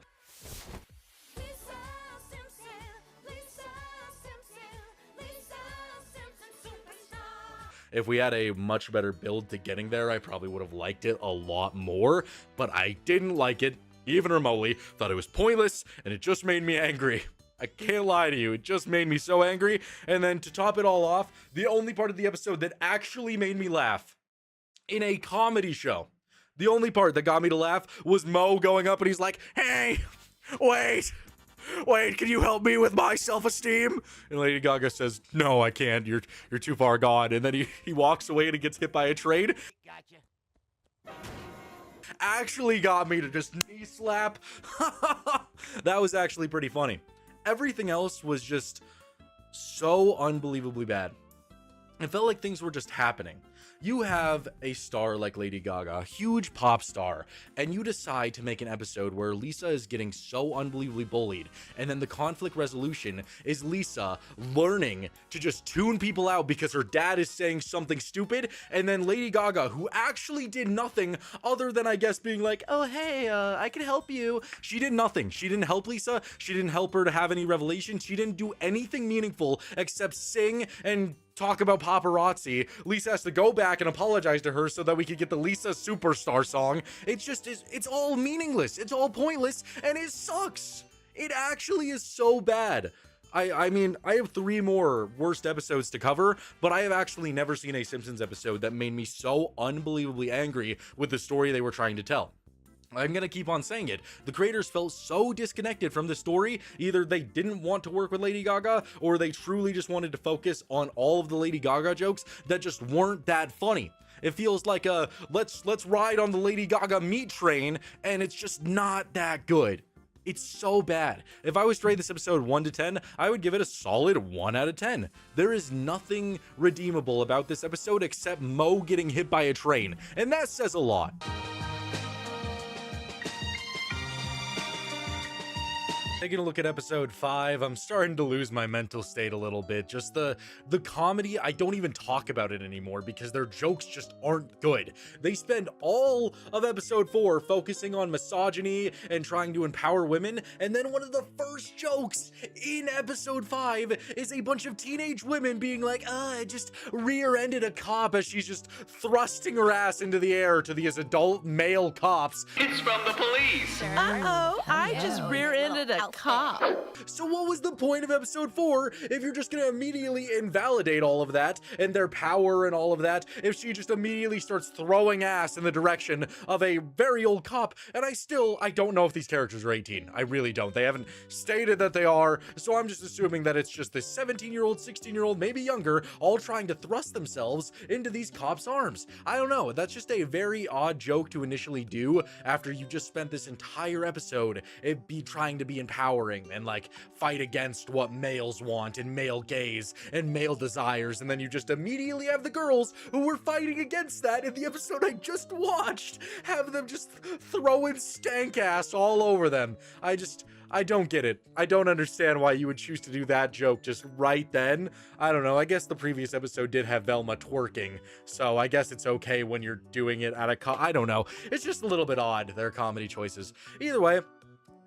If we had a much better build to getting there, I probably would have liked it a lot more. But I didn't like it. Even remotely, thought it was pointless, and it just made me angry. I can't lie to you, it just made me so angry. And then to top it all off, the only part of the episode that actually made me laugh in a comedy show, the only part that got me to laugh was Mo going up and he's like, hey, wait, can you help me with my self-esteem? And Lady Gaga says, no, I can't, you're too far gone. And then he walks away and he gets hit by a train. Gotcha. actually got me to just knee slap. That was actually pretty funny. Everything else was just so unbelievably bad. It felt like things were just happening. You have a star like Lady Gaga, a huge pop star, and you decide to make an episode where Lisa is getting so unbelievably bullied, and then the conflict resolution is Lisa learning to just tune people out because her dad is saying something stupid, and then Lady Gaga, who actually did nothing other than, I guess, being like, oh, hey, I can help you. She did nothing. She didn't help Lisa. She didn't help her to have any revelations. She didn't do anything meaningful except sing and talk about paparazzi. Lisa has to go back and apologize to her so that we could get the Lisa Superstar song. It's all meaningless. It's all pointless, and it sucks. It actually is so bad. I mean, I have 3 more worst episodes to cover, but I have actually never seen a Simpsons episode that made me so unbelievably angry with the story they were trying to tell. I'm gonna keep on saying it. The creators felt so disconnected from the story. Either they didn't want to work with Lady Gaga, or they truly just wanted to focus on all of the Lady Gaga jokes that just weren't that funny. It feels like a let's ride on the Lady Gaga meat train, and it's just not that good. It's so bad. If I was to rate this episode 1 to 10, I would give it a solid 1 out of 10. There is nothing redeemable about this episode except Mo getting hit by a train, and that says a lot. Taking a look at episode 5, I'm starting to lose my mental state a little bit. Just the comedy, I don't even talk about it anymore because their jokes just aren't good. They spend all of episode 4 focusing on misogyny and trying to empower women, and then one of the first jokes in episode 5 is a bunch of teenage women being like, I just rear-ended a cop as she's just thrusting her ass into the air to these adult male cops. It's from the police. Uh-oh, I just rear-ended a cop. So what was the point of episode 4 if you're just gonna immediately invalidate all of that and their power and all of that if she just immediately starts throwing ass in the direction of a very old cop? And I don't know if these characters are 18. I really don't. They haven't stated that they are, so I'm just assuming that it's just this 17-year-old, 16-year-old, maybe younger, all trying to thrust themselves into these cops' arms. I don't know. That's just a very odd joke to initially do after you just spent this entire episode trying to be empowering and like fight against what males want and male gaze and male desires, and then you just immediately have the girls who were fighting against that in the episode I just watched have them just throwing stank ass all over them. I don't get it. I don't understand why you would choose to do that joke just right then. I don't know. I guess the previous episode did have Velma twerking, so I guess it's okay when you're doing it at I don't know. It's just a little bit odd, their comedy choices. Either way,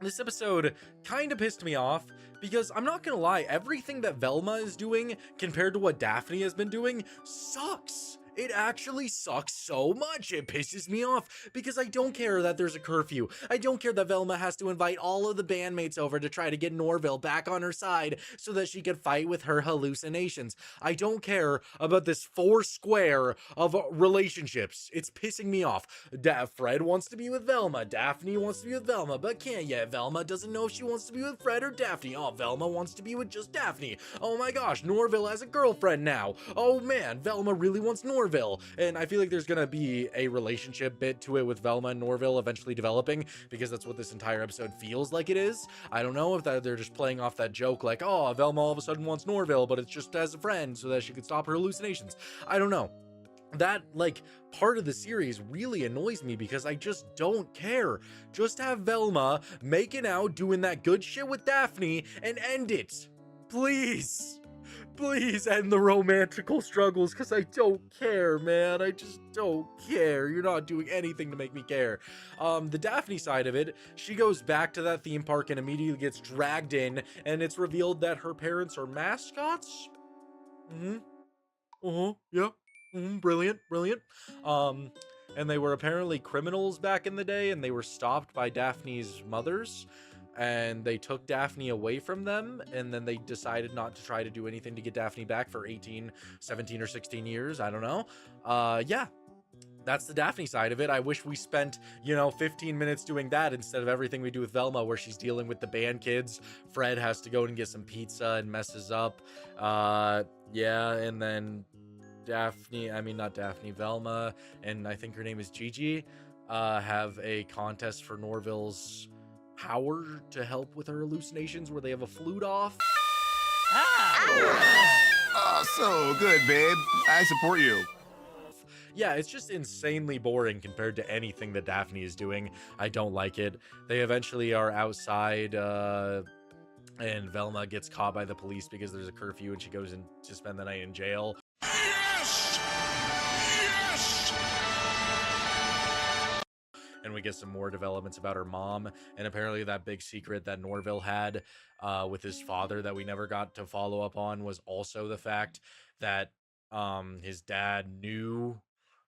this episode kind of pissed me off because I'm not gonna lie, everything that Velma is doing compared to what Daphne has been doing sucks. It actually sucks so much. It pisses me off because I don't care that there's a curfew. I don't care that Velma has to invite all of the bandmates over to try to get Norville back on her side so that she can fight with her hallucinations. I don't care about this 4 square of relationships. It's pissing me off. Fred wants to be with Velma. Daphne wants to be with Velma, but can't yet. Velma doesn't know if she wants to be with Fred or Daphne. Oh, Velma wants to be with just Daphne. Oh my gosh, Norville has a girlfriend now. Oh man, Velma really wants Norville. And I feel like there's gonna be a relationship bit to it with Velma and Norville eventually developing, because that's what this entire episode feels like it is. I don't know if they're just playing off that joke like, oh, Velma all of a sudden wants Norville, but it's just as a friend so that she could stop her hallucinations. I don't know. That, like, part of the series really annoys me because I just don't care. Just have Velma making out, doing that good shit with Daphne, and end it. Please. Please end the romantical struggles, because I don't care, man. I just don't care. You're not doing anything to make me care. The Daphne side of it, she goes back to that theme park and immediately gets dragged in, and it's revealed that her parents are mascots? Yeah. Brilliant. And they were apparently criminals back in the day, and they were stopped by Daphne's mothers. And they took Daphne away from them, and then they decided not to try to do anything to get Daphne back for 17 or 16 years. I don't know. Yeah, that's the Daphne side of it. I wish we spent, 15 minutes doing that instead of everything we do with Velma, where she's dealing with the band kids. Fred has to go and get some pizza and messes up. Yeah, and then Velma, and I think her name is Gigi. have a contest for Norville's power to help with her hallucinations where they have a flute off. Oh, so good, babe. I support you. Yeah, it's just insanely boring compared to anything that Daphne is doing. I don't like it. They eventually are outside, and Velma gets caught by the police because there's a curfew and she goes in to spend the night in jail. Yes! Yes! And we get some more developments about her mom, and apparently that big secret that Norville had with his father that we never got to follow up on was also the fact that his dad knew,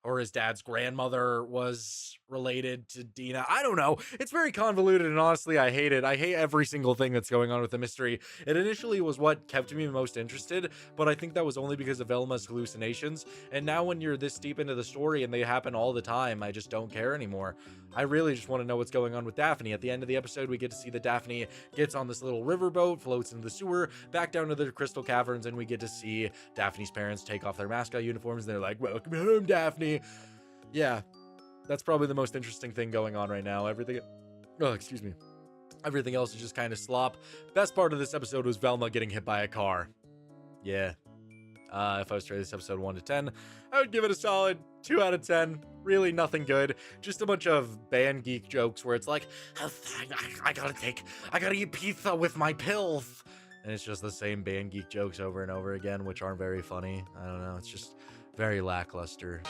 or his dad's grandmother was related to Dina. I don't know. It's very convoluted, and honestly, I hate it. I hate every single thing that's going on with the mystery. It initially was what kept me most interested, but I think that was only because of Velma's hallucinations. And now when you're this deep into the story and they happen all the time, I just don't care anymore. I really just want to know what's going on with Daphne. At the end of the episode, we get to see that Daphne gets on this little riverboat, floats into the sewer, back down to the crystal caverns, and we get to see Daphne's parents take off their mascot uniforms, and they're like, "Welcome home, Daphne." Yeah, that's probably the most interesting thing going on right now. Everything else is just kind of slop. Best part of this episode was Velma getting hit by a car. Yeah. If I was to rate this episode 1 to 10, I would give it a solid 2 out of 10. Really nothing good. Just a bunch of band geek jokes where it's like, I gotta eat pizza with my pills. And it's just the same band geek jokes over and over again, which aren't very funny. I don't know. It's just very lackluster.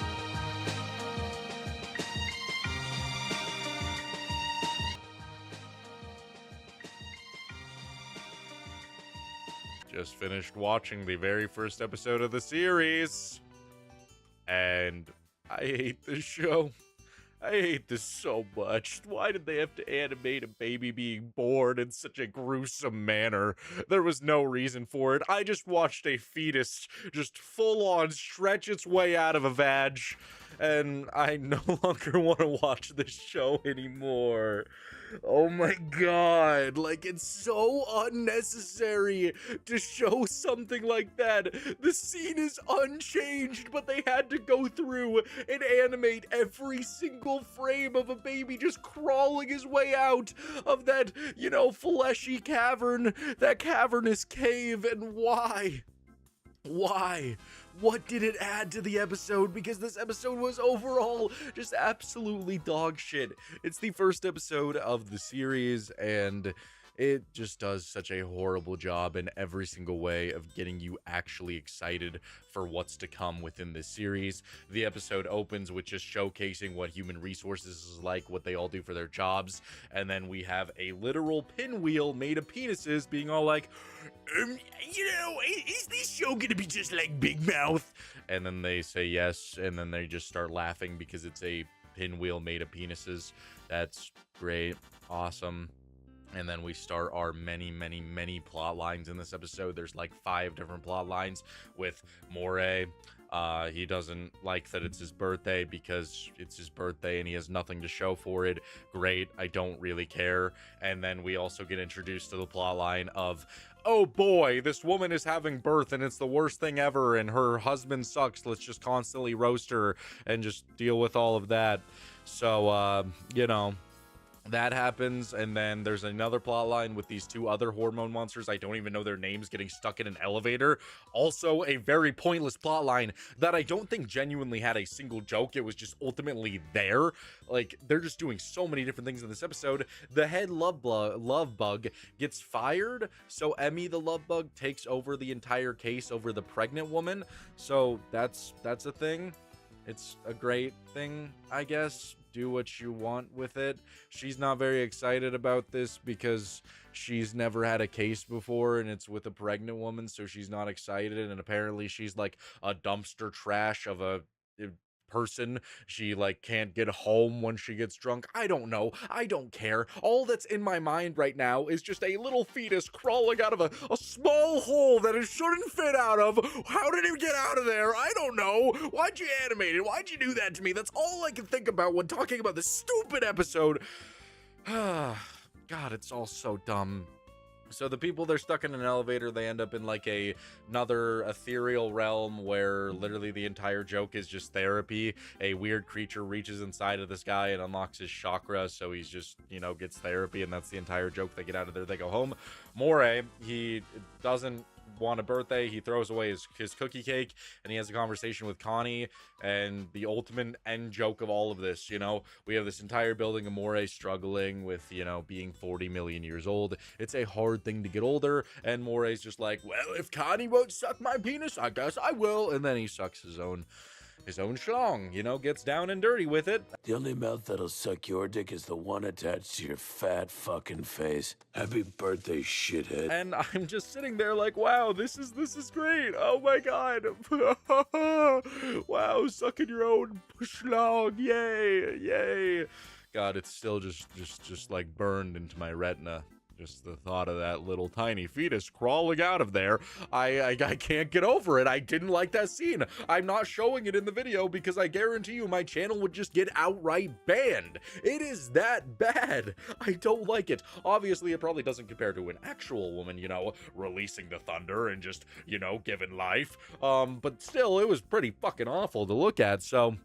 Just finished watching the very first episode of the series, and I hate this show. I hate this so much. Why did they have to animate a baby being born in such a gruesome manner? There was no reason for it. I just watched a fetus just full-on stretch its way out of a vag, and I no longer want to watch this show anymore. Oh my god, like, it's so unnecessary to show something like that. The scene is unchanged, but they had to go through and animate every single frame of a baby just crawling his way out of that, fleshy cavern, that cavernous cave. And why? Why? What did it add to the episode? Because this episode was overall just absolutely dog shit. It's the first episode of the series, and it just does such a horrible job in every single way of getting you actually excited for what's to come within this series. The episode opens with just showcasing what human resources is like, what they all do for their jobs, and then we have a literal pinwheel made of penises being all like, is this show gonna be just like Big Mouth? And then they say yes, and then they just start laughing because it's a pinwheel made of penises. That's great. Awesome. And then we start our many, many, many plot lines in this episode. There's like 5 different plot lines with Moray. He doesn't like that it's his birthday because it's his birthday and he has nothing to show for it. Great, I don't really care. And then we also get introduced to the plot line of, oh boy, this woman is having birth and it's the worst thing ever and her husband sucks. Let's just constantly roast her and just deal with all of that. So, that happens, and then there's another plot line with these 2 other hormone monsters. I don't even know their names, getting stuck in an elevator. Also, a very pointless plot line that I don't think genuinely had a single joke. It was just ultimately there. Like, they're just doing so many different things in this episode. The head love bug gets fired, so Emmy the love bug takes over the entire case over the pregnant woman. So that's a thing. It's a great thing, I guess. Do what you want with it. She's not very excited about this because she's never had a case before and it's with a pregnant woman, so she's not excited. And apparently she's like a dumpster trash of a person. She like can't get home when she gets drunk. I don't know. I don't care. All that's in my mind right now is just a little fetus crawling out of a small hole that it shouldn't fit out of. How did it get out of there? I don't know. Why'd you animate it? Why'd you do that to me? That's all I can think about when talking about this stupid episode. God, it's all so dumb. So the people, they're stuck in an elevator. They end up in like another ethereal realm where literally the entire joke is just therapy. A weird creature reaches inside of this guy and unlocks his chakra, so he's just, you know, gets therapy, and that's the entire joke. They get out of there, they go home. Moray, he doesn't want a birthday. He throws away his cookie cake, and he has a conversation with Connie. And the ultimate end joke of all of this, you know, we have this entire building of Moray struggling with, you know, being 40 million years old. It's a hard thing to get older, and Moray's just like, well, if Connie won't suck my penis, I guess I will. And then he sucks his own schlong, you know, gets down and dirty with it. The only mouth that'll suck your dick is the one attached to your fat fucking face. Happy birthday, shithead. And I'm just sitting there like, wow, this is great. Oh my god. Wow, sucking your own schlong. Yay. God, it's still just like burned into my retina. Just the thought of that little tiny fetus crawling out of there. I can't get over it. I didn't like that scene. I'm not showing it in the video because I guarantee you my channel would just get outright banned. It is that bad. I don't like it. Obviously, it probably doesn't compare to an actual woman, you know, releasing the thunder and just, you know, giving life. But still, it was pretty fucking awful to look at, so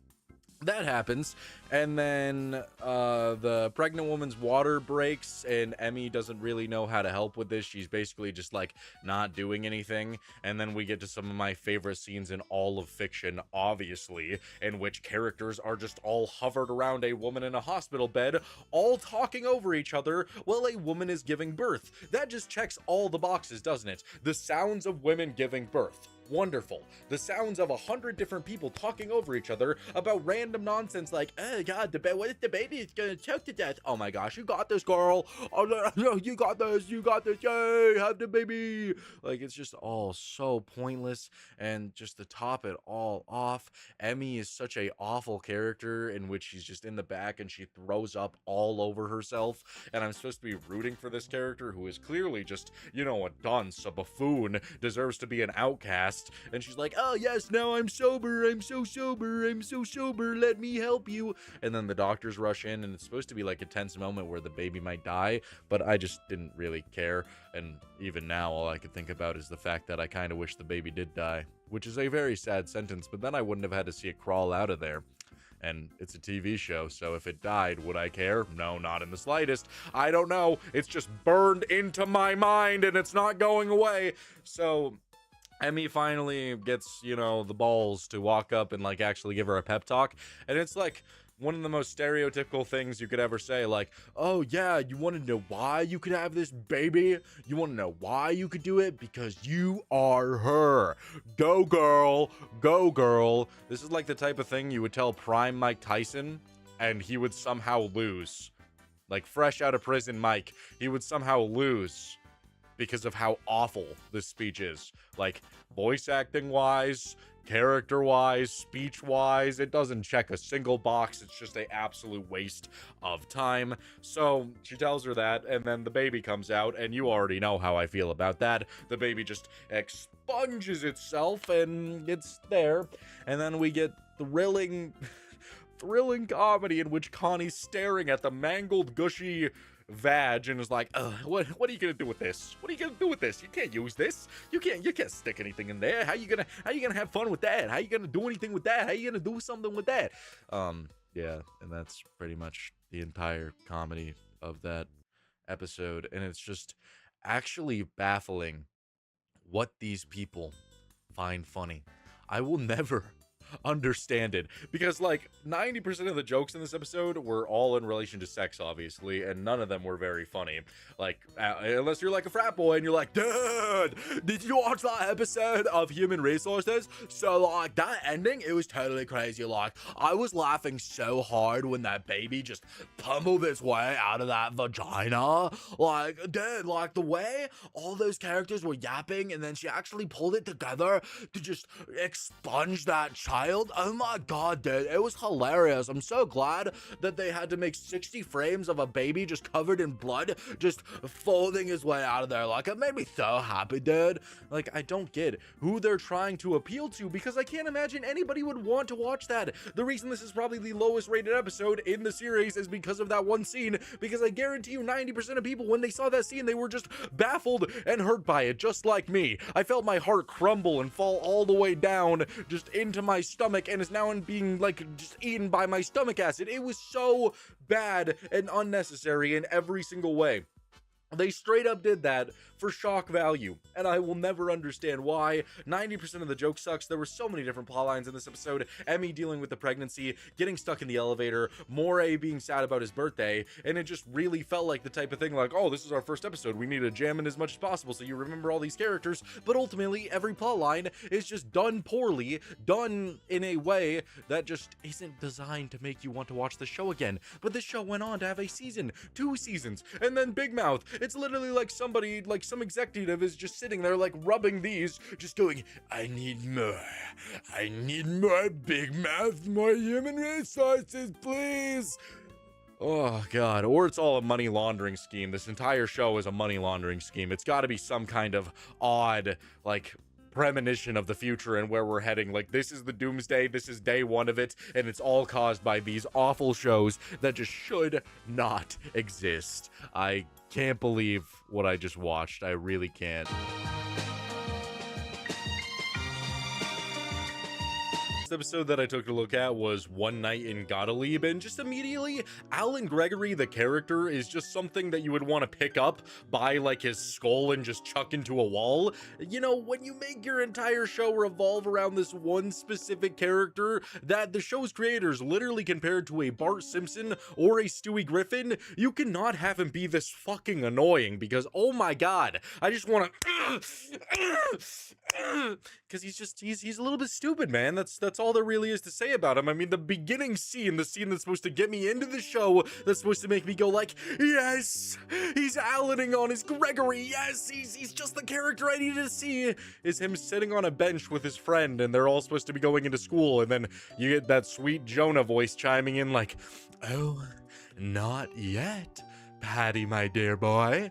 that happens. And then the pregnant woman's water breaks, and Emmy doesn't really know how to help with this. She's basically just like not doing anything. And then we get to some of my favorite scenes in all of fiction, obviously, in which characters are just all hovered around a woman in a hospital bed, all talking over each other while a woman is giving birth. That just checks all the boxes, doesn't it? The sounds of women giving birth. Wonderful. The sounds of 100 different people talking over each other about random nonsense like, oh god, what if the baby is gonna choke to death? Oh my gosh, you got this, girl. Oh no, you got this, yay, have the baby. Like, it's just all so pointless. And just to top it all off, Emmy is such a awful character in which she's just in the back and she throws up all over herself. And I'm supposed to be rooting for this character who is clearly just, you know, a dunce, a buffoon, deserves to be an outcast. And she's like, oh yes, now I'm sober, I'm so sober, let me help you. And then the doctors rush in, and it's supposed to be like a tense moment where the baby might die, but I just didn't really care. And even now, all I could think about is the fact that I kind of wish the baby did die, which is a very sad sentence, but then I wouldn't have had to see it crawl out of there. And it's a TV show, so if it died, would I care? No, not in the slightest. I don't know. It's just burned into my mind, and it's not going away. So Emmy finally gets, you know, the balls to walk up and, like, actually give her a pep talk. And it's, like, one of the most stereotypical things you could ever say. Like, oh, yeah, you want to know why you could have this baby? You want to know why you could do it? Because you are her. Go, girl. Go, girl. This is, like, the type of thing you would tell prime Mike Tyson, and he would somehow lose. Like, fresh out of prison Mike, he would somehow lose because of how awful this speech is. Like, voice acting wise, character wise, speech wise, it doesn't check a single box. It's just an absolute waste of time. So she tells her that, and then the baby comes out, and you already know how I feel about that. The baby just expunges itself, and it's there. And then we get thrilling comedy in which Connie's staring at the mangled, gushy vag and is like, what are you gonna do with this? What are you gonna do with this? You can't use this. You can't stick anything in there. How you gonna have fun with that? How you gonna do anything with that? How you gonna do something with that? Yeah, and that's pretty much the entire comedy of that episode. And it's just actually baffling what these people find funny. I will never understand it, because like 90% of the jokes in this episode were all in relation to sex, obviously, and none of them were very funny. Like, unless you're like a frat boy and you're like, dude, did you watch that episode of Human Resources? So like that ending, it was totally crazy. Like, I was laughing so hard when that baby just pummeled its way out of that vagina. Like, dude, like the way all those characters were yapping, and then she actually pulled it together to just expunge that child child. Oh my god, dude, it was hilarious. I'm so glad that they had to make 60 frames of a baby just covered in blood, just folding his way out of there. Like, it made me so happy, dude. Like, I don't get who they're trying to appeal to, because I can't imagine anybody would want to watch that. The reason this is probably the lowest rated episode in the series is because of that one scene, because I guarantee you 90% of people, when they saw that scene, they were just baffled and hurt by it, just like me. I felt my heart crumble and fall all the way down just into my stomach, and is now being like just eaten by my stomach acid. It was so bad and unnecessary in every single way. They straight up did that for shock value, and I will never understand why. 90% of the joke sucks. There were so many different plot lines in this episode. Emmy dealing with the pregnancy, getting stuck in the elevator, Moray being sad about his birthday, and it just really felt like the type of thing like, oh, this is our first episode, we need to jam in as much as possible so you remember all these characters. But ultimately, every plot line is just done poorly, done in a way that just isn't designed to make you want to watch the show again. But this show went on to have a season, 2 seasons, and then Big Mouth. It's literally like somebody, like some executive is just sitting there like rubbing these, just going, I need more Big Mouth, more human resources, please. Oh god. Or it's all a money laundering scheme. This entire show is a money laundering scheme. It's got to be some kind of odd, like, premonition of the future and where we're heading. Like, this is the doomsday, this is day one of it, and it's all caused by these awful shows that just should not exist. I can't believe what I just watched. I really can't. Episode that I took a look at was One Night in Gottlieb, and just immediately, Alan Gregory, the character, is just something that you would want to pick up, buy like his skull and just chuck into a wall. You know, when you make your entire show revolve around this one specific character that the show's creators literally compared to a Bart Simpson or a Stewie Griffin, you cannot have him be this fucking annoying, because oh my god, I just want to because he's a little bit stupid, man. That's all there really is to say about him. I mean, the beginning scene, the scene that's supposed to get me into the show, that's supposed to make me go like, yes, he's Alaning on his Gregory, yes, he's just the character I needed to see, is him sitting on a bench with his friend, and they're all supposed to be going into school, and then you get that sweet Jonah voice chiming in like, oh, not yet, Patty, my dear boy.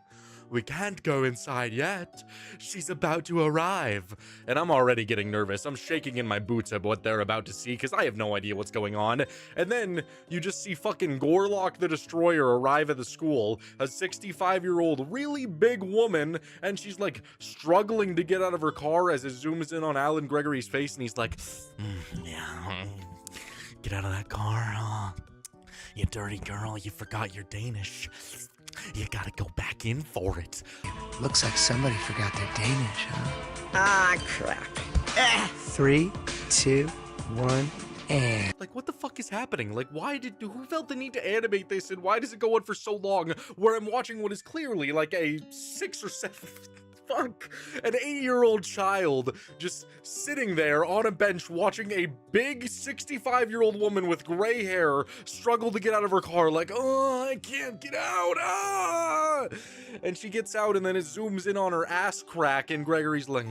We can't go inside yet. She's about to arrive. And I'm already getting nervous. I'm shaking in my boots at what they're about to see because I have no idea what's going on. And then you just see fucking Gorlock the Destroyer arrive at the school, a 65-year-old really big woman, and she's like struggling to get out of her car as it zooms in on Alan Gregory's face, and he's like, yeah, get out of that car. You dirty girl, you forgot your Danish. You gotta go back in for it. Looks like somebody forgot their Danish, huh? Ah, crap. 3, 2, 1, and... Like, what the fuck is happening? Like, who felt the need to animate this, and why does it go on for so long where I'm watching what is clearly like a 6 or 7... Fuck, an 8-year-old child just sitting there on a bench watching a big 65-year-old woman with gray hair struggle to get out of her car like, oh, I can't get out, ah! And she gets out and then it zooms in on her ass crack and Gregory's like,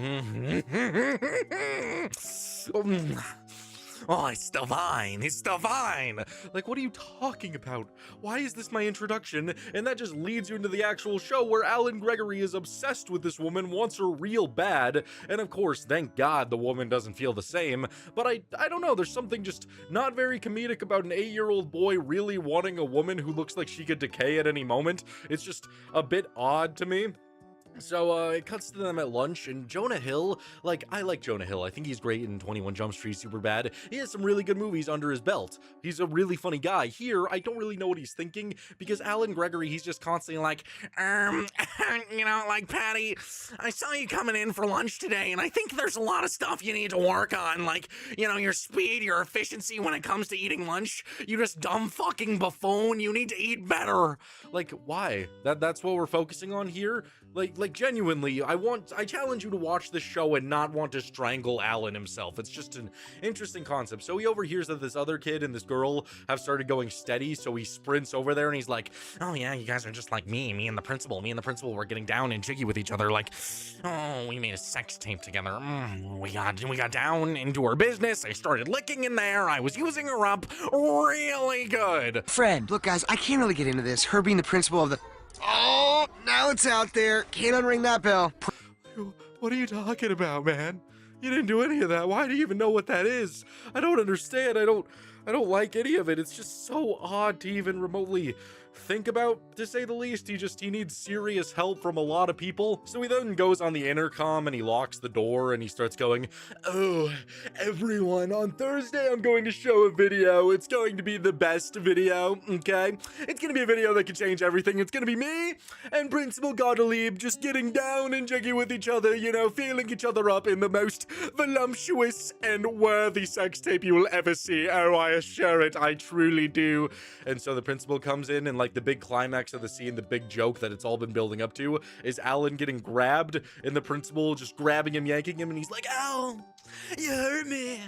oh, it's still fine. It's still fine. Like, what are you talking about? Why is this my introduction? And that just leads you into the actual show where Alan Gregory is obsessed with this woman, wants her real bad. And of course, thank God the woman doesn't feel the same. But I don't know. There's something just not very comedic about an 8-year-old boy really wanting a woman who looks like she could decay at any moment. It's just a bit odd to me. So, it cuts to them at lunch, and Jonah Hill, like, I like Jonah Hill. I think he's great in 21 Jump Street, Superbad. He has some really good movies under his belt. He's a really funny guy. Here, I don't really know what he's thinking, because Alan Gregory, he's just constantly like, you know, like, Patty, I saw you coming in for lunch today, and I think there's a lot of stuff you need to work on, like, you know, your speed, your efficiency when it comes to eating lunch. You just dumb fucking buffoon. You need to eat better. Like, why? That's what we're focusing on here? Like genuinely, I challenge you to watch this show and not want to strangle Alan himself. It's just an interesting concept. So he overhears that this other kid and this girl have started going steady, so he sprints over there and he's like, oh yeah, you guys are just like me and the principal. Me and the principal were getting down and jiggy with each other, like, oh, we made a sex tape together. We got down into her business. I started licking in there. I was using her up really good. Fred, look guys, I can't really get into this. Her being the principal of the... Oh, now it's out there. Can't unring that bell. What are you talking about, man? You didn't do any of that. Why do you even know what that is? I don't understand. I don't like any of it. It's just so odd to even remotely think about, to say the least. He needs serious help from a lot of people. So he then goes on the intercom and he locks the door and he starts going, oh, everyone, on Thursday I'm going to show a video. It's going to be the best video, okay? It's going to be a video that can change everything. It's going to be me and Principal Gottlieb just getting down and jiggy with each other, you know, feeling each other up in the most voluptuous and worthy sex tape you will ever see. Oh, I assure it, I truly do. And so the principal comes in and like the big climax of the scene, the big joke that it's all been building up to, is Alan getting grabbed and the principal just grabbing him, yanking him, and he's like, ow, you hurt me.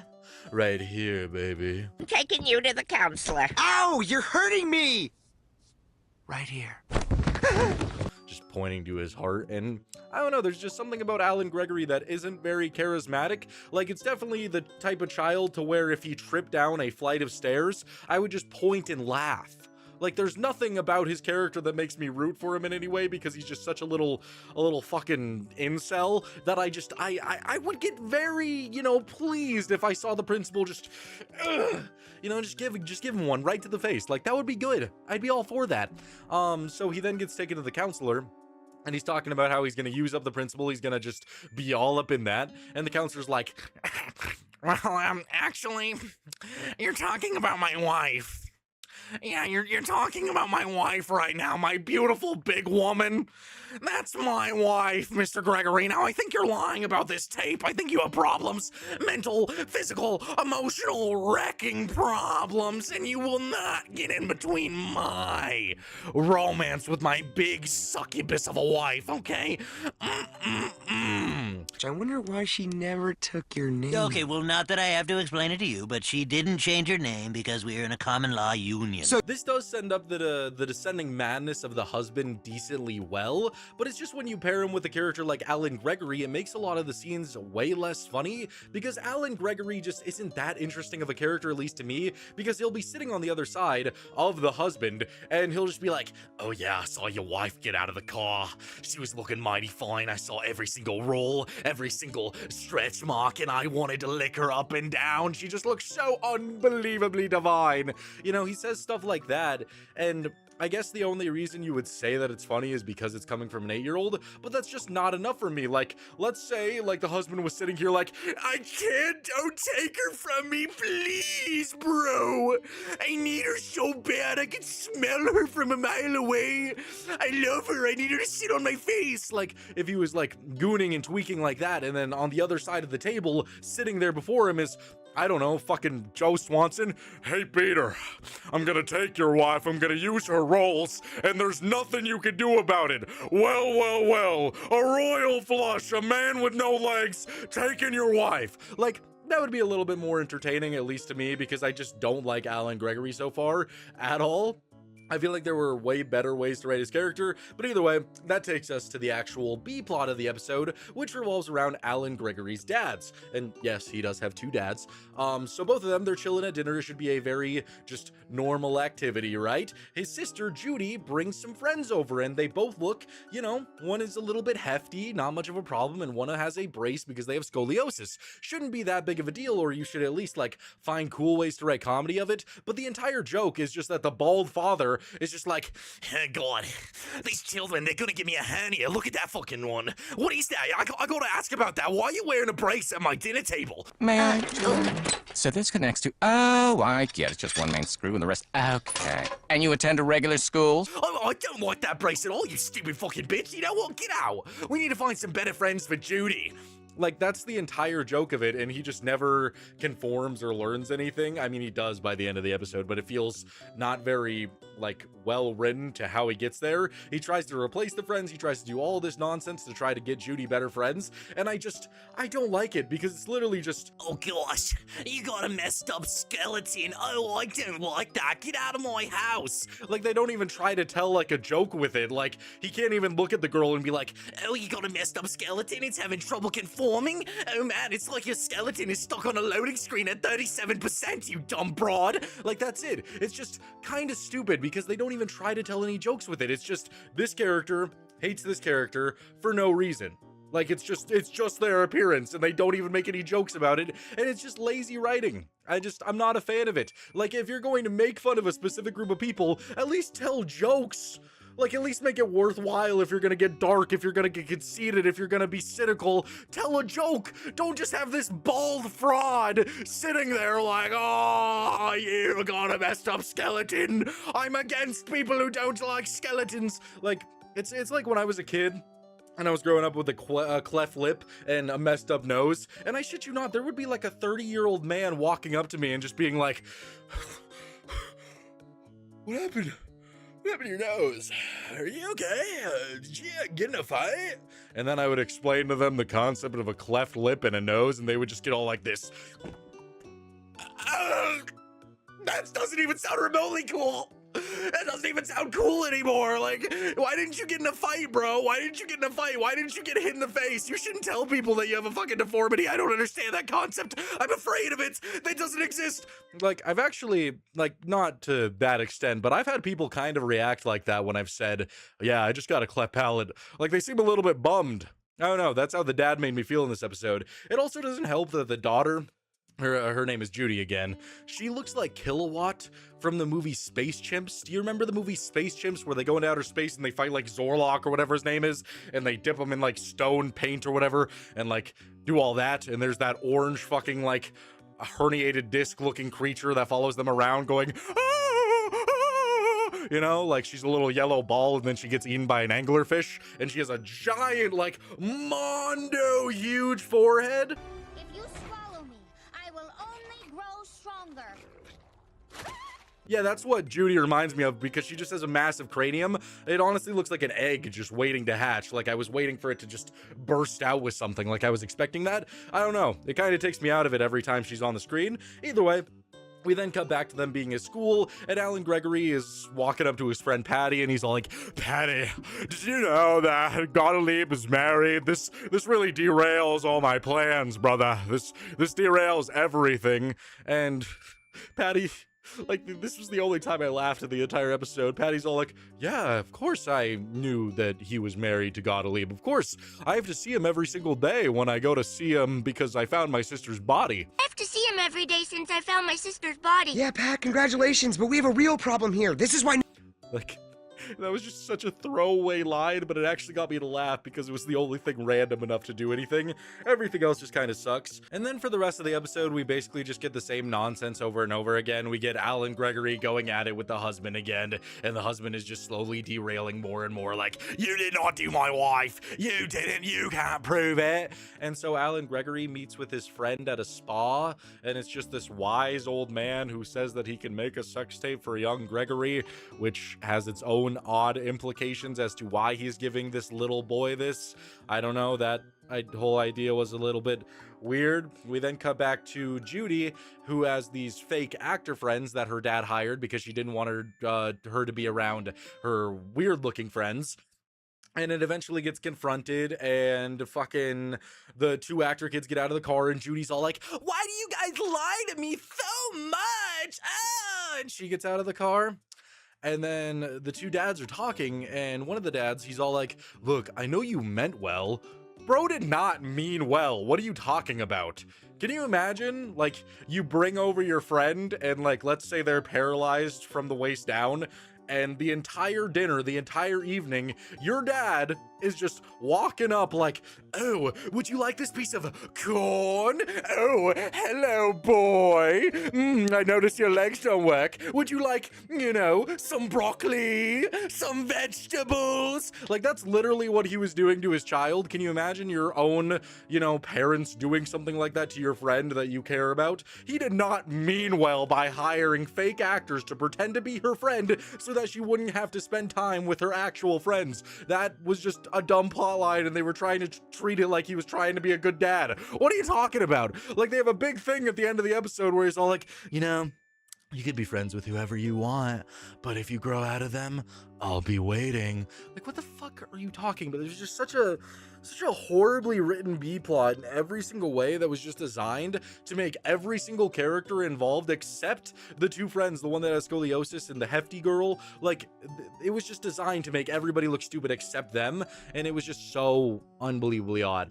Right here, baby. I'm taking you to the counselor. Ow, you're hurting me! Right here. Just pointing to his heart, and I don't know, there's just something about Alan Gregory that isn't very charismatic. Like, it's definitely the type of child to where if he tripped down a flight of stairs, I would just point and laugh. Like, there's nothing about his character that makes me root for him in any way, because he's just such a little fucking incel that I would get very, you know, pleased if I saw the principal just, you know, just give him one right to the face. Like, that would be good. I'd be all for that. So he then gets taken to the counselor, and he's talking about how he's gonna use up the principal. He's gonna just be all up in that. And the counselor's like, well, actually, you're talking about my wife. Yeah, you're talking about my wife right now, my beautiful big woman. That's my wife, Mr. Gregory. Now, I think you're lying about this tape. I think you have problems. Mental, physical, emotional, wrecking problems. And you will not get in between my romance with my big succubus of a wife, okay? I wonder why she never took your name. Okay, well, not that I have to explain it to you, but she didn't change her name because we are in a common law union. So this does send up the descending madness of the husband decently well, but it's just when you pair him with a character like Alan Gregory, it makes a lot of the scenes way less funny, because Alan Gregory just isn't that interesting of a character, at least to me, because he'll be sitting on the other side of the husband, and he'll just be like, oh yeah, I saw your wife get out of the car. She was looking mighty fine. I saw every single roll, every single stretch mark, and I wanted to lick her up and down. She just looks so unbelievably divine. You know, he says stuff like that, and I guess the only reason you would say that it's funny is because it's coming from an 8-year-old, but that's just not enough for me. Like, let's say, like, the husband was sitting here like, I can't, don't take her from me, please, bro. I need her so bad, I can smell her from a mile away. I love her, I need her to sit on my face. Like, if he was, like, gooning and tweaking like that, and then on the other side of the table, sitting there before him is, I don't know, fucking Joe Swanson. Hey, Peter, I'm gonna take your wife, I'm gonna use her rolls, and there's nothing you can do about it. Well, well, well, a royal flush, a man with no legs, taking your wife. Like, that would be a little bit more entertaining, at least to me, because I just don't like Alan Gregory so far at all. I feel like there were way better ways to write his character, but either way, that takes us to the actual B-plot of the episode, which revolves around Alan Gregory's dads. And yes, he does have 2 dads. So both of them, they're chilling at dinner. It should be a very just normal activity, right? His sister, Judy, brings some friends over, and they both look, you know, one is a little bit hefty, not much of a problem, and one has a brace because they have scoliosis. Shouldn't be that big of a deal, or you should at least, like, find cool ways to write comedy of it, but the entire joke is just that the bald father is just like, oh God, these children, they're gonna give me a hernia. Look at that fucking one. What is that? I gotta ask about that. Why are you wearing a brace at my dinner table? May I? So this connects to, oh, I get it. Just one main screw and the rest. Okay. And you attend a regular school? Oh, I don't like that brace at all, you stupid fucking bitch. You know what? Get out. We need to find some better friends for Judy. Like, that's the entire joke of it, and he just never conforms or learns anything. I mean, he does by the end of the episode, but it feels not very, like, well written to how he gets there. He tries to replace the friends, he tries to do all this nonsense to try to get Judy better friends, and I don't like it, because it's literally just, oh gosh, you got a messed up skeleton. Oh, I don't like that. Get out of my house. Like, they don't even try to tell, like, a joke with it. Like, he can't even look at the girl and be like, oh, you got a messed up skeleton. It's having trouble conforming. Oh man, it's like your skeleton is stuck on a loading screen at 37%, you dumb broad. Like, that's it. It's just kind of stupid because they don't even try to tell any jokes with it. It's just this character hates this character for no reason. Like, it's just their appearance, and they don't even make any jokes about it, and it's just lazy writing. I'm not a fan of it. Like, if you're going to make fun of a specific group of people, at least tell jokes. Like, at least make it worthwhile. If you're gonna get dark, if you're gonna get conceited, if you're gonna be cynical, tell a joke. Don't just have this bald fraud sitting there like, oh, you got a messed up skeleton. I'm against people who don't like skeletons. Like, it's like when I was a kid, and I was growing up with a cleft lip and a messed up nose, and I shit you not, there would be like a 30-year-old man walking up to me and just being like, what happened? What happened to your nose? Are you okay? Did you get in a fight? And then I would explain to them the concept of a cleft lip and a nose, and they would just get all like this. That doesn't even sound remotely cool. That doesn't even sound cool anymore. Like, why didn't you get in a fight, bro? Why didn't you get in a fight? Why didn't you get hit in the face? You shouldn't tell people that you have a fucking deformity. I don't understand that concept. I'm afraid of it. That doesn't exist. Like, I've actually, like, not to that extent, but I've had people kind of react like that when I've said, yeah, I just got a cleft palate. Like, they seem a little bit bummed. I don't know. That's how the dad made me feel in this episode. It also doesn't help that the daughter, her name is Judy again, she looks like Kilowatt from the movie Space Chimps. Do you remember the movie Space Chimps where they go into outer space and they fight like Zorlok or whatever his name is, and they dip them in like stone paint or whatever and like do all that, and there's that orange fucking like a herniated disc looking creature that follows them around going, you know, like she's a little yellow ball and then she gets eaten by an anglerfish and she has a giant like mondo huge forehead. Yeah, that's what Judy reminds me of, because she just has a massive cranium. It honestly looks like an egg just waiting to hatch. Like, I was waiting for it to just burst out with something. Like, I was expecting that. I don't know. It kind of takes me out of it every time she's on the screen. Either way, we then cut back to them being at school, and Alan Gregory is walking up to his friend Patty, and he's all like, Patty, did you know that Gottlieb is married? This really derails all my plans, brother. This derails everything. And Patty, like, this was the only time I laughed in the entire episode. Patty's all like, yeah, of course I knew that he was married to Gottlieb. Of course, I have to see him every single day when I go to see him because I found my sister's body. I have to see him every day since I found my sister's body. Yeah, Pat, congratulations, but we have a real problem here. This is why... Like, that was just such a throwaway line, but it actually got me to laugh because it was the only thing random enough to do anything. Everything else just kind of sucks. And then for the rest of the episode, we basically just get the same nonsense over and over again. We get Alan Gregory going at it with the husband again, and the husband is just slowly derailing more and more, like, you did not do my wife. You didn't. You can't prove it. And so Alan Gregory meets with his friend at a spa, and it's just this wise old man who says that he can make a sex tape for young Gregory, which has its own odd implications as to why he's giving this little boy this. I don't know, that whole idea was a little bit weird. We then cut back to Judy, who has these fake actor friends that her dad hired because she didn't want her to be around her weird looking friends. And it eventually gets confronted, and fucking the two actor kids get out of the car, and Judy's all like, why do you guys lie to me so much? Ah! And she gets out of the car. And then the two dads are talking, and one of the dads, he's all like, look, I know you meant well. Bro did not mean well. What are you talking about? Can you imagine, like, you bring over your friend, and, like, let's say they're paralyzed from the waist down, and the entire dinner, the entire evening, your dad is just walking up like, oh, would you like this piece of corn? Oh, hello, boy. I noticed your legs don't work. Would you like, you know, some broccoli, some vegetables? Like, that's literally what he was doing to his child. Can you imagine your own, you know, parents doing something like that to your friend that you care about? He did not mean well by hiring fake actors to pretend to be her friend so that she wouldn't have to spend time with her actual friends. That was just a dumb plotline, and they were trying to treat it like he was trying to be a good dad. What are you talking about? Like, they have a big thing at the end of the episode where he's all like, you know, you could be friends with whoever you want, but if you grow out of them, I'll be waiting. Like, what the fuck are you talking about? There's just such a horribly written B-plot in every single way that was just designed to make every single character involved, except the two friends, the one that has scoliosis and the hefty girl, like, it was just designed to make everybody look stupid except them, and it was just so unbelievably odd.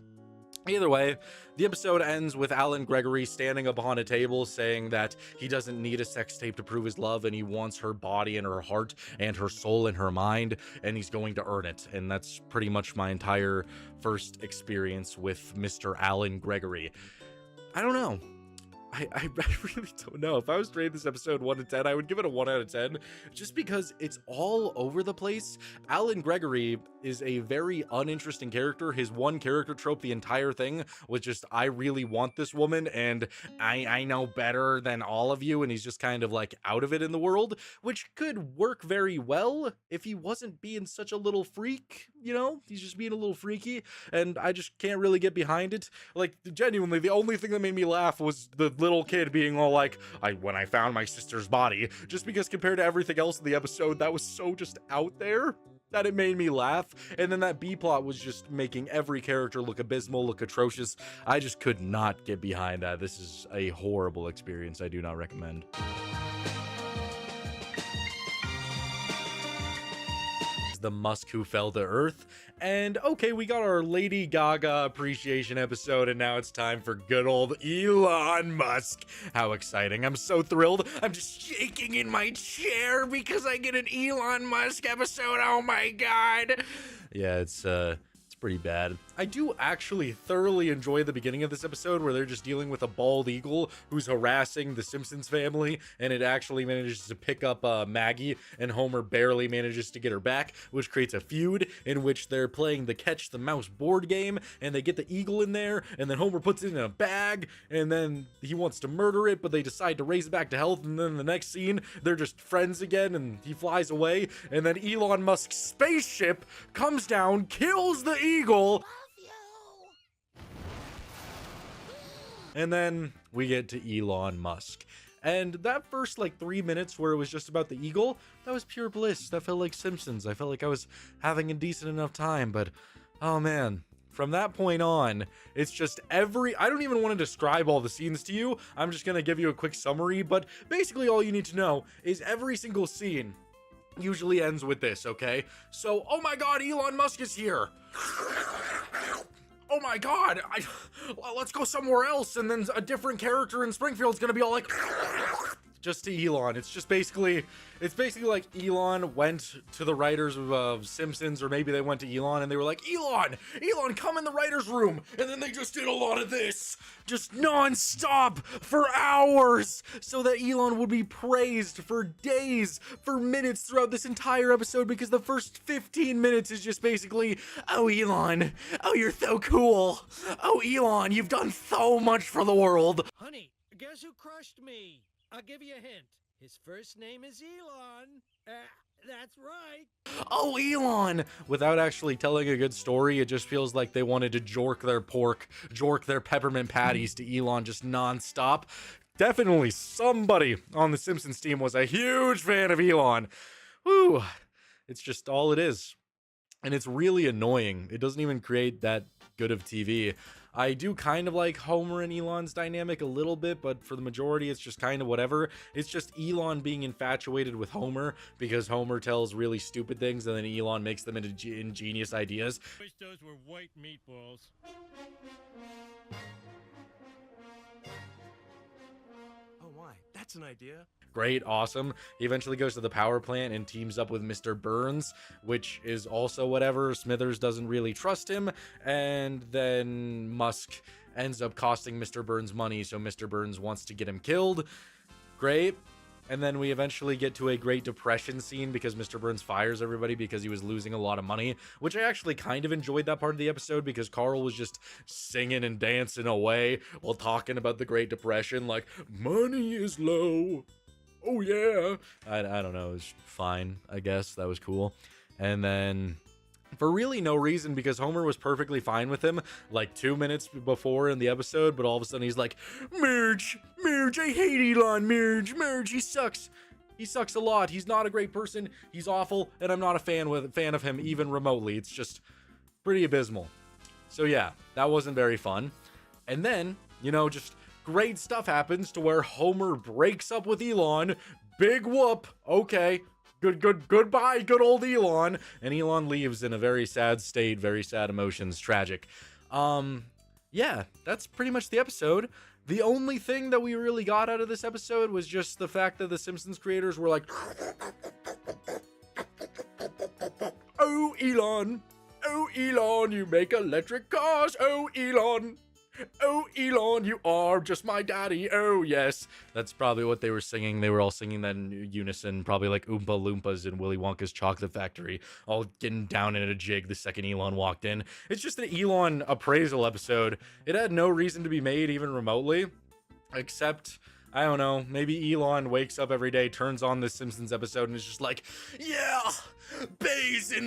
Either way, the episode ends with Alan Gregory standing upon a table saying that he doesn't need a sex tape to prove his love, and he wants her body and her heart and her soul and her mind, and he's going to earn it. And that's pretty much my entire first experience with Mr. Alan Gregory. I don't know. I really don't know. If I was to rate this episode 1 to 10, I would give it a 1 out of 10, just because it's all over the place. Alan Gregory is a very uninteresting character. His one character trope the entire thing was just, I really want this woman, and I know better than all of you, and he's just kind of like out of it in the world, which could work very well if he wasn't being such a little freak, you know? He's just being a little freaky, and I just can't really get behind it. Like, genuinely, the only thing that made me laugh was the little kid being all like, when I found my sister's body, just because compared to everything else in the episode, that was so just out there that it made me laugh. And then that B-plot was just making every character look abysmal, look atrocious. I just could not get behind that. This is a horrible experience. I do not recommend. The Musk who fell to Earth. And okay, we got our Lady Gaga appreciation episode, and now it's time for good old Elon Musk. How exciting. I'm so thrilled. I'm just shaking in my chair because I get an Elon Musk episode. Oh my god. Yeah, it's pretty bad. I do actually thoroughly enjoy the beginning of this episode where they're just dealing with a bald eagle who's harassing the Simpsons family, and it actually manages to pick up Maggie, and Homer barely manages to get her back, which creates a feud in which they're playing the Catch the Mouse board game, and they get the eagle in there, and then Homer puts it in a bag, and then he wants to murder it, but they decide to raise it back to health, and then the next scene, they're just friends again, and he flies away, and then Elon Musk's spaceship comes down, kills the eagle, and then we get to Elon Musk. And that first like 3 minutes where it was just about the eagle, that was pure bliss. That felt like Simpsons. I felt like I was having a decent enough time, but oh man, from that point on, it's just I don't even want to describe all the scenes to you. I'm just gonna give you a quick summary, but basically all you need to know is every single scene usually ends with this, okay? So, oh my god, Elon Musk is here. Oh my god, let's go somewhere else, and then a different character in Springfield's gonna be all like, just to Elon. It's basically like Elon went to the writers of Simpsons, or maybe they went to Elon and they were like, Elon, come in the writer's room, and then they just did a lot of this, just non-stop for hours, so that Elon would be praised for days, for minutes throughout this entire episode, because the first 15 minutes is just basically, oh Elon, oh you're so cool, oh Elon, you've done so much for the world. Honey, guess who crushed me? I'll give you a hint. His first name is Elon. That's right. Oh, Elon! Without actually telling a good story, it just feels like they wanted to jork their peppermint patties to Elon just non-stop. Definitely somebody on the Simpsons team was a huge fan of Elon. Whew. It's just all it is. And it's really annoying. It doesn't even create that good of TV. I do kind of like Homer and Elon's dynamic a little bit, but for the majority, it's just kind of whatever. It's just Elon being infatuated with Homer because Homer tells really stupid things and then Elon makes them into ingenious ideas. Wish those were white meatballs. Oh my, That's an idea. Great, awesome. He eventually goes to the power plant and teams up with Mr. Burns, which is also whatever. Smithers doesn't really trust him, and then Musk ends up costing Mr. Burns money, so Mr. Burns wants to get him killed. Great. And then we eventually get to a Great Depression scene because Mr. Burns fires everybody because he was losing a lot of money, which I actually kind of enjoyed that part of the episode because Carl was just singing and dancing away while talking about the Great Depression, like, money is low. Oh, yeah. I don't know. It was fine, I guess. That was cool. And then, for really no reason, because Homer was perfectly fine with him, like 2 minutes before in the episode, but all of a sudden he's like, Marge, I hate Elon, Marge, he sucks. He sucks a lot. He's not a great person. He's awful, and I'm not a fan of him even remotely. It's just pretty abysmal. So yeah, that wasn't very fun. And then, you know, just great stuff happens to where Homer breaks up with Elon. Big whoop. Okay. Goodbye, good old Elon. And Elon leaves in a very sad state, very sad emotions, tragic. Yeah, that's pretty much the episode. The only thing that we really got out of this episode was just the fact that the Simpsons creators were like, oh, Elon, you make electric cars. Oh, Elon, you are just my daddy. Oh, yes. That's probably what they were singing. They were all singing that in unison, probably like Oompa Loompas in Willy Wonka's Chocolate Factory, all getting down in a jig the second Elon walked in. It's just an Elon appraisal episode. It had no reason to be made even remotely, except, I don't know, maybe Elon wakes up every day, turns on this Simpsons episode, and is just like, yeah, bathe in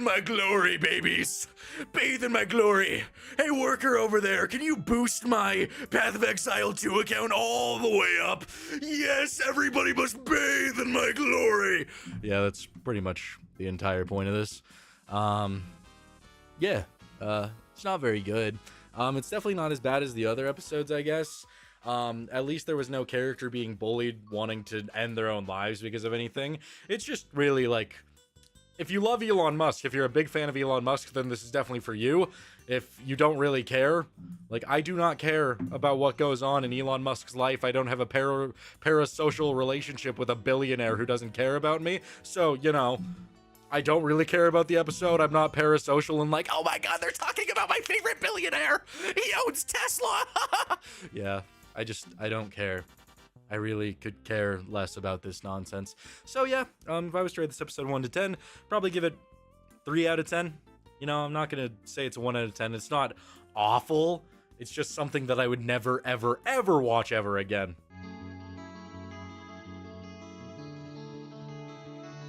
my glory, babies. Bathe in my glory. Hey, worker over there, can you boost my Path of Exile 2 account all the way up? Yes, everybody must bathe in my glory. Yeah, that's pretty much the entire point of this. Yeah, it's not very good. It's definitely not as bad as the other episodes, I guess. At least there was no character being bullied, wanting to end their own lives because of anything. It's just really like, if you love Elon Musk, if you're a big fan of Elon Musk, then this is definitely for you. If you don't really care, like, I do not care about what goes on in Elon Musk's life. I don't have a parasocial relationship with a billionaire who doesn't care about me. So, you know, I don't really care about the episode. I'm not parasocial and like, oh my god, they're talking about my favorite billionaire. He owns Tesla. Yeah. I don't care. I really could care less about this nonsense. So yeah, if I was to rate this episode 1 to 10, probably give it 3 out of 10. You know, I'm not gonna say it's a 1 out of 10. It's not awful. It's just something that I would never, ever, ever watch ever again.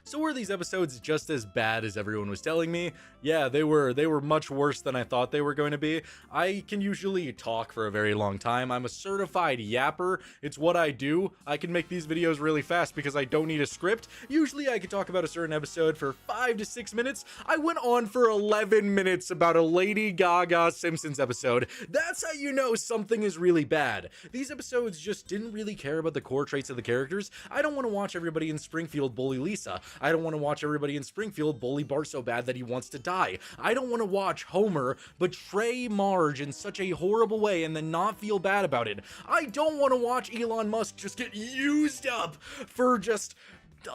So were these episodes just as bad as everyone was telling me? Yeah, they were much worse than I thought they were going to be. I can usually talk for a very long time. I'm a certified yapper. It's what I do. I can make these videos really fast because I don't need a script. Usually I could talk about a certain episode for 5 to 6 minutes. I went on for 11 minutes about a Lady Gaga Simpsons episode. That's how you know something is really bad. These episodes just didn't really care about the core traits of the characters. I don't want to watch everybody in Springfield bully Lisa. I don't want to watch everybody in Springfield bully Bart so bad that he wants to die. I don't want to watch Homer betray Marge in such a horrible way and then not feel bad about it. I don't want to watch Elon Musk just get used up for just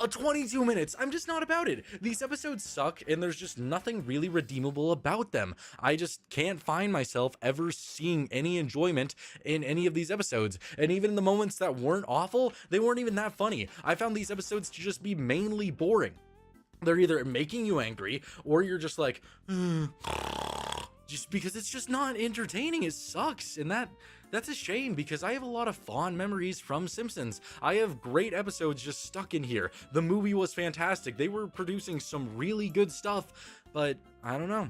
22 minutes. I'm just not about it. These episodes suck and there's just nothing really redeemable about them. I just can't find myself ever seeing any enjoyment in any of these episodes. And even in the moments that weren't awful, they weren't even that funny. I found these episodes to just be mainly boring. They're either making you angry or you're just like, just because it's just not entertaining. It sucks. And that's a shame because I have a lot of fond memories from Simpsons. I have great episodes just stuck in here. The movie was fantastic. They were producing some really good stuff, but I don't know.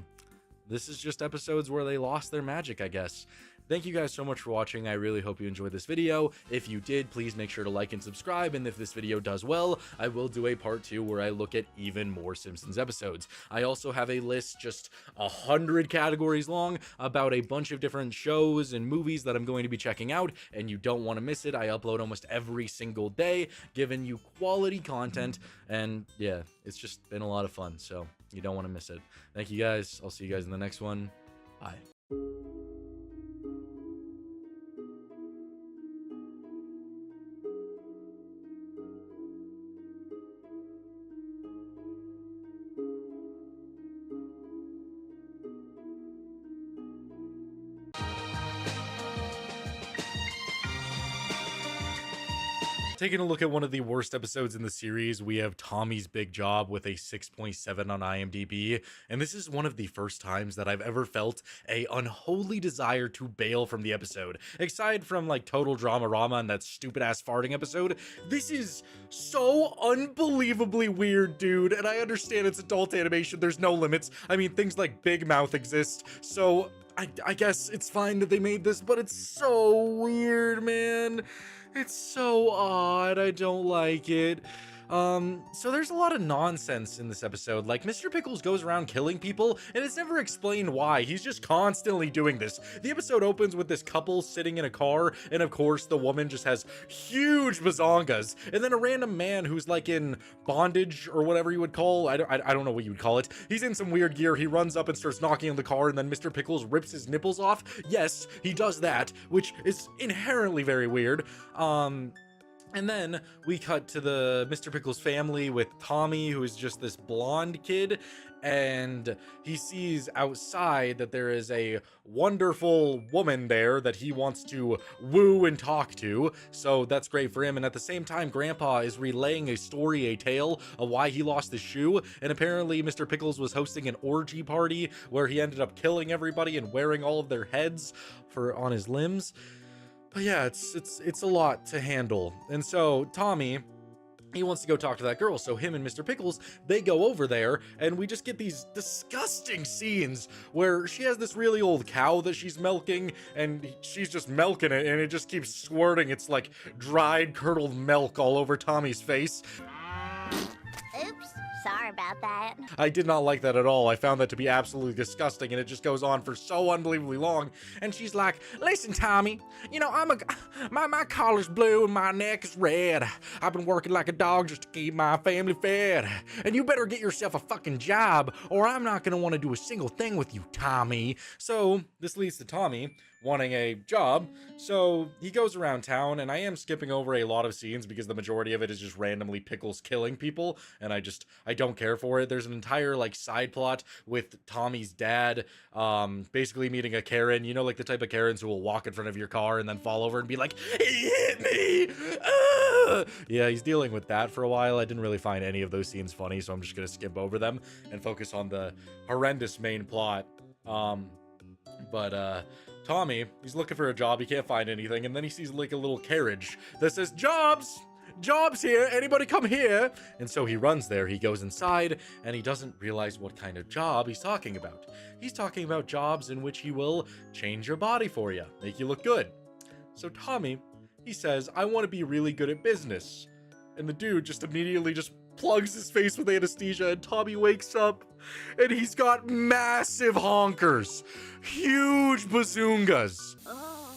This is just episodes where they lost their magic, I guess. Thank you guys so much for watching. I really hope you enjoyed this video. If you did, please make sure to like and subscribe. And if this video does well, I will do a part 2 where I look at even more Simpsons episodes. I also have a list just 100 categories long about a bunch of different shows and movies that I'm going to be checking out, and you don't want to miss it. I upload almost every single day, giving you quality content, and yeah, it's just been a lot of fun, so you don't want to miss it. Thank you guys. I'll see you guys in the next one. Bye. Taking a look at one of the worst episodes in the series, we have Tommy's Big Job with a 6.7 on IMDb, and this is one of the first times that I've ever felt a unholy desire to bail from the episode. Aside from like Total Drama-Rama and that stupid ass farting episode, this is so unbelievably weird, dude, and I understand it's adult animation, there's no limits. I mean, things like Big Mouth exist, so I guess it's fine that they made this, but it's so weird, man. It's so odd. I don't like it. So there's a lot of nonsense in this episode. Like, Mr. Pickles goes around killing people, and it's never explained why. He's just constantly doing this. The episode opens with this couple sitting in a car, and of course, the woman just has huge bazongas. And then a random man who's like in bondage or whatever you would call, I don't know what you would call it. He's in some weird gear. He runs up and starts knocking on the car, and then Mr. Pickles rips his nipples off. Yes, he does that, which is inherently very weird. And then we cut to the Mr. Pickles family with Tommy, who is just this blonde kid, and he sees outside that there is a wonderful woman there that he wants to woo and talk to, so that's great for him. And at the same time, Grandpa is relaying a story, a tale of why he lost his shoe, and apparently Mr. Pickles was hosting an orgy party where he ended up killing everybody and wearing all of their heads on his limbs. But yeah, it's a lot to handle. And so Tommy, he wants to go talk to that girl. So him and Mr. Pickles, they go over there, and we just get these disgusting scenes where she has this really old cow that she's milking, and she's just milking it, and it just keeps squirting. It's like dried curdled milk all over Tommy's face. Oops, sorry about that. I did not like that at all. I found that to be absolutely disgusting, and it just goes on for so unbelievably long. And she's like, "Listen, Tommy, you know, my collar's blue and my neck is red. I've been working like a dog just to keep my family fed. And you better get yourself a fucking job, or I'm not gonna want to do a single thing with you, Tommy." So this leads to Tommy wanting a job, so he goes around town, and I am skipping over a lot of scenes because the majority of it is just randomly Pickles killing people, and I don't care for it. There's an entire like side plot with Tommy's dad basically meeting a Karen, you know, like the type of Karens who will walk in front of your car and then fall over and be like, "He hit me!" Yeah, he's dealing with that for a while. I didn't really find any of those scenes funny, so I'm just gonna skip over them and focus on the horrendous main plot. Tommy, he's looking for a job, he can't find anything, and then he sees like a little carriage that says, "Jobs! Jobs here! Anybody come here?" And so he runs there, he goes inside, and he doesn't realize what kind of job he's talking about. He's talking about jobs in which he will change your body for you, make you look good. So Tommy, he says, "I want to be really good at business." And the dude just immediately just plugs his face with anesthesia, and Tommy wakes up, and he's got massive honkers, huge bazungas. Oh.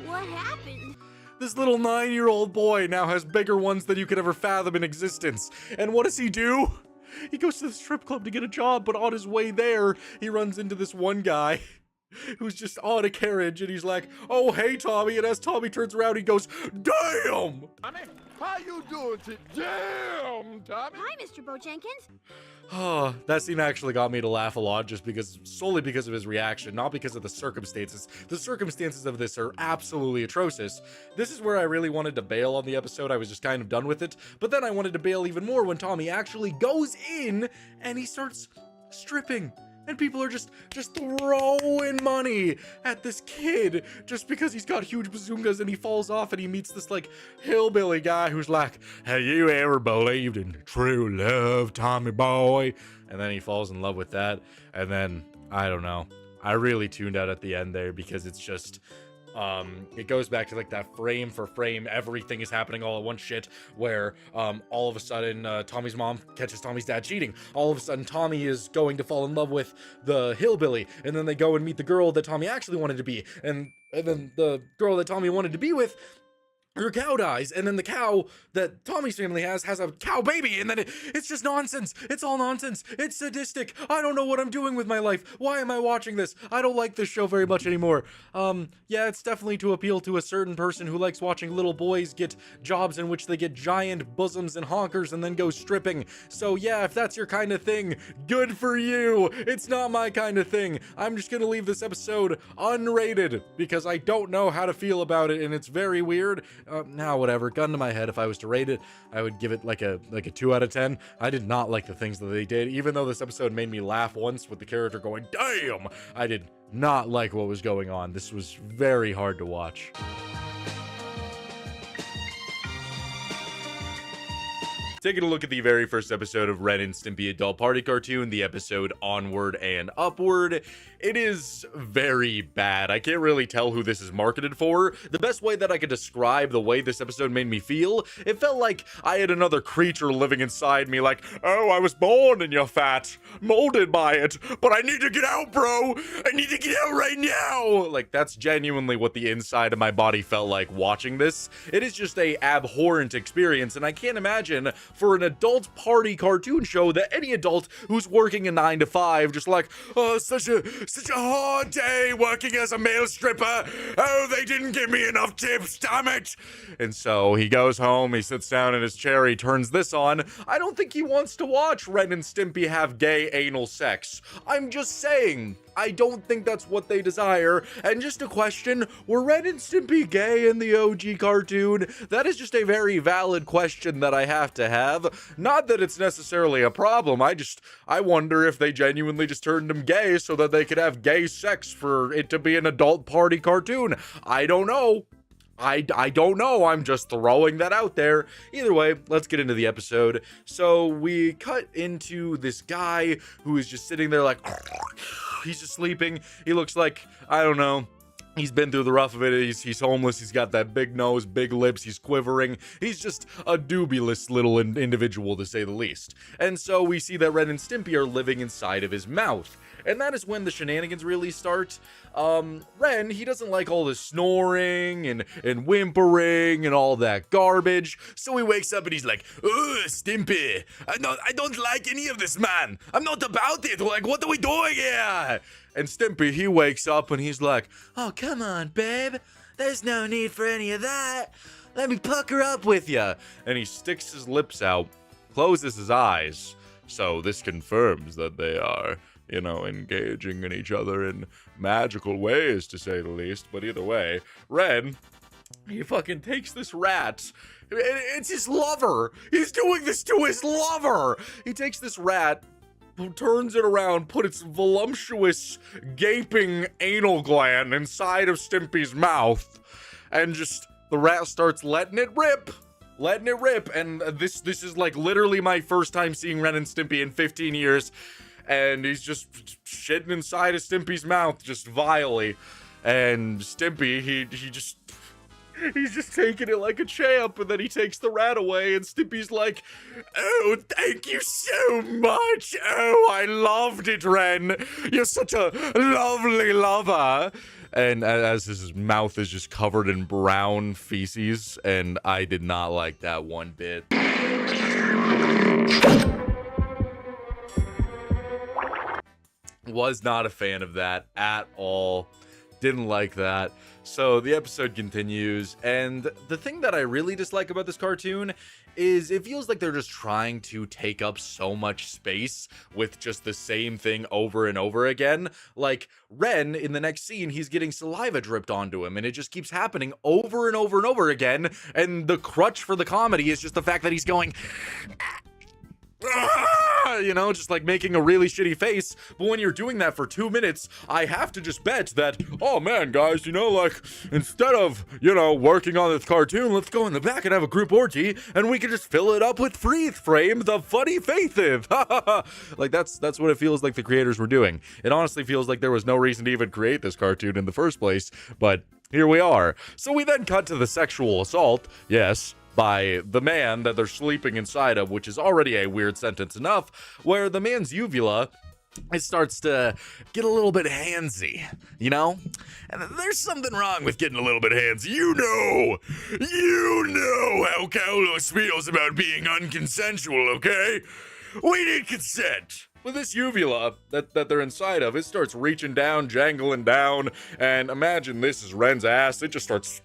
What happened? This little 9-year-old boy now has bigger ones than you could ever fathom in existence. And what does he do? He goes to the strip club to get a job, but on his way there, he runs into this one guy who's just on a carriage, and he's like, "Oh, hey, Tommy." And as Tommy turns around, he goes, "Damn!" Tommy, how you doing today? Damn, Tommy. Hi, Mr. Bojenkins. Oh, that scene actually got me to laugh a lot solely because of his reaction, not because of the circumstances. The circumstances of this are absolutely atrocious. This is where I really wanted to bail on the episode. I was just kind of done with it. But then I wanted to bail even more when Tommy actually goes in and he starts stripping. And people are just throwing money at this kid just because he's got huge bazungas, and he falls off and he meets this like hillbilly guy who's like, "Have you ever believed in true love, Tommy boy?" And then he falls in love with that. And then, I don't know. I really tuned out at the end there because it's just, it goes back to like that frame for frame, everything is happening all at once shit, where all of a sudden Tommy's mom catches Tommy's dad cheating. All of a sudden Tommy is going to fall in love with the hillbilly, and then they go and meet the girl that Tommy actually wanted to be, and then the girl that Tommy wanted to be with her cow dies, and then the cow that Tommy's family has a cow baby, and then it's just nonsense. It's all nonsense. It's sadistic. I don't know what I'm doing with my life. Why am I watching this? I don't like this show very much anymore. Yeah, it's definitely to appeal to a certain person who likes watching little boys get jobs in which they get giant bosoms and honkers and then go stripping. So yeah, if that's your kind of thing, good for you. It's not my kind of thing. I'm just gonna leave this episode unrated because I don't know how to feel about it, and it's very weird. Now whatever, gun to my head, if I was to rate it, I would give it like a 2 out of 10. I did not like the things that they did, even though this episode made me laugh once with the character going, damn! I did not like what was going on. This was very hard to watch. Taking a look at the very first episode of Ren and Stimpy Adult Party Cartoon, the episode Onward and Upward, it is very bad. I can't really tell who this is marketed for. The best way that I could describe the way this episode made me feel, it felt like I had another creature living inside me, like, oh, I was born in your fat, molded by it, but I need to get out, bro. I need to get out right now. Like, that's genuinely what the inside of my body felt like watching this. It is just a abhorrent experience, and I can't imagine for an adult party cartoon show that any adult who's working a 9 to 5 just like, oh, such a hard day working as a male stripper. Oh, they didn't give me enough tips, damn it. And so he goes home, he sits down in his chair, he turns this on. I don't think he wants to watch Ren and Stimpy have gay anal sex. I'm just saying, I don't think that's what they desire. And just a question, were Ren and Stimpy gay in the OG cartoon? That is just a very valid question that I have to have. Not that it's necessarily a problem, I wonder if they genuinely just turned him gay so that they could have gay sex for it to be an adult party cartoon. I don't know. I don't know, I'm just throwing that out there. Either way, let's get into the episode. So we cut into this guy who is just sitting there like, he's just sleeping. He looks like, I don't know, he's been through the rough of it. He's homeless. He's got that big nose, big lips. He's quivering. He's just a dubious little individual, to say the least. And so we see that Ren and Stimpy are living inside of his mouth. And that is when the shenanigans really start. Ren, he doesn't like all the snoring and whimpering and all that garbage. So he wakes up and he's like, ugh, Stimpy, I don't like any of this, man. I'm not about it. Like, what are we doing here? And Stimpy, he wakes up and he's like, oh, come on, babe. There's no need for any of that. Let me pucker up with you. And he sticks his lips out, closes his eyes. So this confirms that they are, you know, engaging in each other in magical ways, to say the least. But either way, Ren, he fucking takes this rat. It's his lover. He's doing this to his lover. He takes this rat, turns it around, put its voluptuous, gaping anal gland inside of Stimpy's mouth, and just, the rat starts letting it rip. And this is like literally my first time seeing Ren and Stimpy in 15 years. And he's just shitting inside of Stimpy's mouth, just vilely. And Stimpy, he's just taking it like a champ, and then he takes the rat away, and Stimpy's like, oh, thank you so much. Oh, I loved it, Ren. You're such a lovely lover. And as his mouth is just covered in brown feces, and I did not like that one bit. Was not a fan of that at all. Didn't like that. So the episode continues, and the thing that I really dislike about this cartoon is it feels like they're just trying to take up so much space with just the same thing over and over again. Like, Ren, in the next scene, he's getting saliva dripped onto him, and it just keeps happening over and over and over again, and the crutch for the comedy is just the fact that he's going, you know, just like making a really shitty face. But when you're doing that for 2 minutes, I have to just bet that, oh man, guys, you know, like, instead of, you know, working on this cartoon, let's go in the back and have a group orgy, and we can just fill it up with freeze frames of funny faces. Like, that's what it feels like the creators were doing. It honestly feels like there was no reason to even create this cartoon in the first place, but here we are. So we then cut to the sexual assault, yes, by the man that they're sleeping inside of, which is already a weird sentence enough, where the man's uvula it starts to get a little bit handsy, you know? And there's something wrong with getting a little bit handsy. You know how Carlos feels about being unconsensual, okay? We need consent. With this uvula that they're inside of, it starts reaching down, jangling down, and imagine this is Ren's ass. It just starts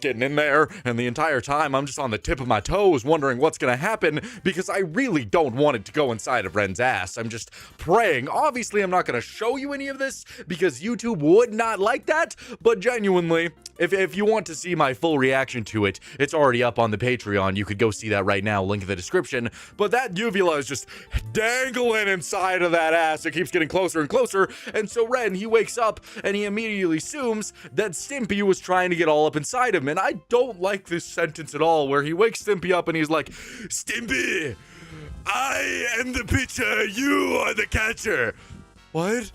getting in there, and the entire time I'm just on the tip of my toes wondering what's gonna happen, because I really don't want it to go inside of Ren's ass. I'm just praying. Obviously, I'm not gonna show you any of this because YouTube would not like that, but genuinely, if you want to see my full reaction to it, it's already up on the Patreon. You could go see that right now, link in the description. But that uvula is just dangling inside of that ass. It keeps getting closer and closer, and so Ren, he wakes up and he immediately assumes that Stimpy was trying to get all up inside him. And I don't like this sentence at all, where he wakes Stimpy up and he's like, Stimpy, I am the pitcher, you are the catcher. What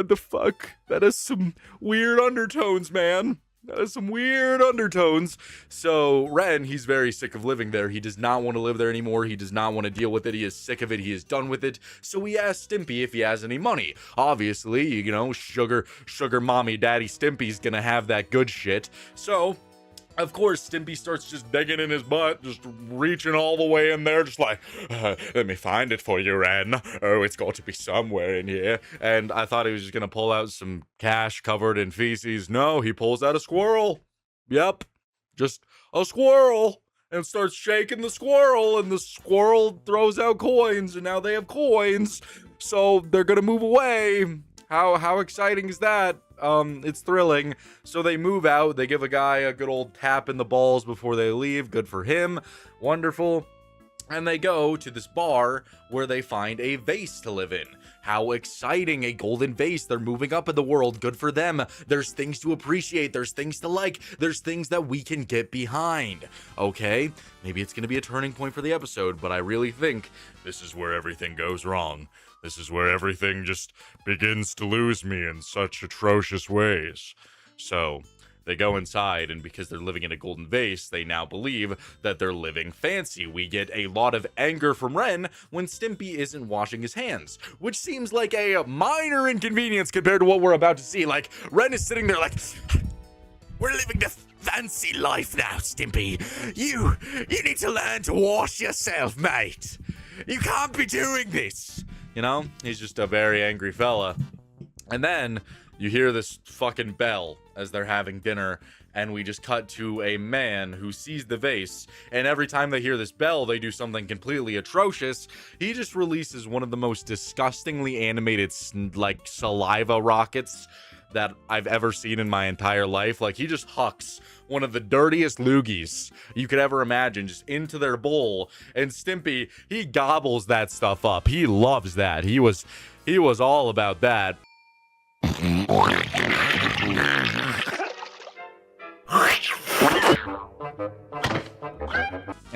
the fuck? That is some weird undertones, man. That is some weird undertones. So Ren, he's very sick of living there. He does not want to live there anymore. He does not want to deal with it. He is sick of it. He is done with it. So he asks Stimpy if he has any money. Obviously, you know, sugar mommy daddy Stimpy's gonna have that good shit. So of course, Stimpy starts just digging in his butt, just reaching all the way in there, just like, let me find it for you, Ren. Oh, it's got to be somewhere in here. And I thought he was just going to pull out some cash covered in feces. No, he pulls out a squirrel. Yep, just a squirrel. And starts shaking the squirrel, and the squirrel throws out coins, and now they have coins. So they're going to move away. How exciting is that? It's thrilling. So they move out. They give a guy a good old tap in the balls before they leave. Good for him. Wonderful. And they go to this bar where they find a vase to live in. How exciting, a golden vase. They're moving up in the world. Good for them. There's things to appreciate. There's things to like. There's things that we can get behind. Okay, maybe it's going to be a turning point for the episode, but I really think this is where everything goes wrong. This is where everything just begins to lose me in such atrocious ways. So they go inside, and because they're living in a golden vase, they now believe that they're living fancy. We get a lot of anger from Ren when Stimpy isn't washing his hands, which seems like a minor inconvenience compared to what we're about to see. Like, Ren is sitting there like, we're living the fancy life now, Stimpy. You need to learn to wash yourself, mate. You can't be doing this. You know, he's just a very angry fella. And then you hear this fucking bell as they're having dinner, and we just cut to a man who sees the vase, and every time they hear this bell, they do something completely atrocious. He just releases one of the most disgustingly animated, like, saliva rockets that I've ever seen in my entire life. Like, he just hucks one of the dirtiest loogies you could ever imagine just into their bowl, and Stimpy, he gobbles that stuff up. He loves that. He was all about that.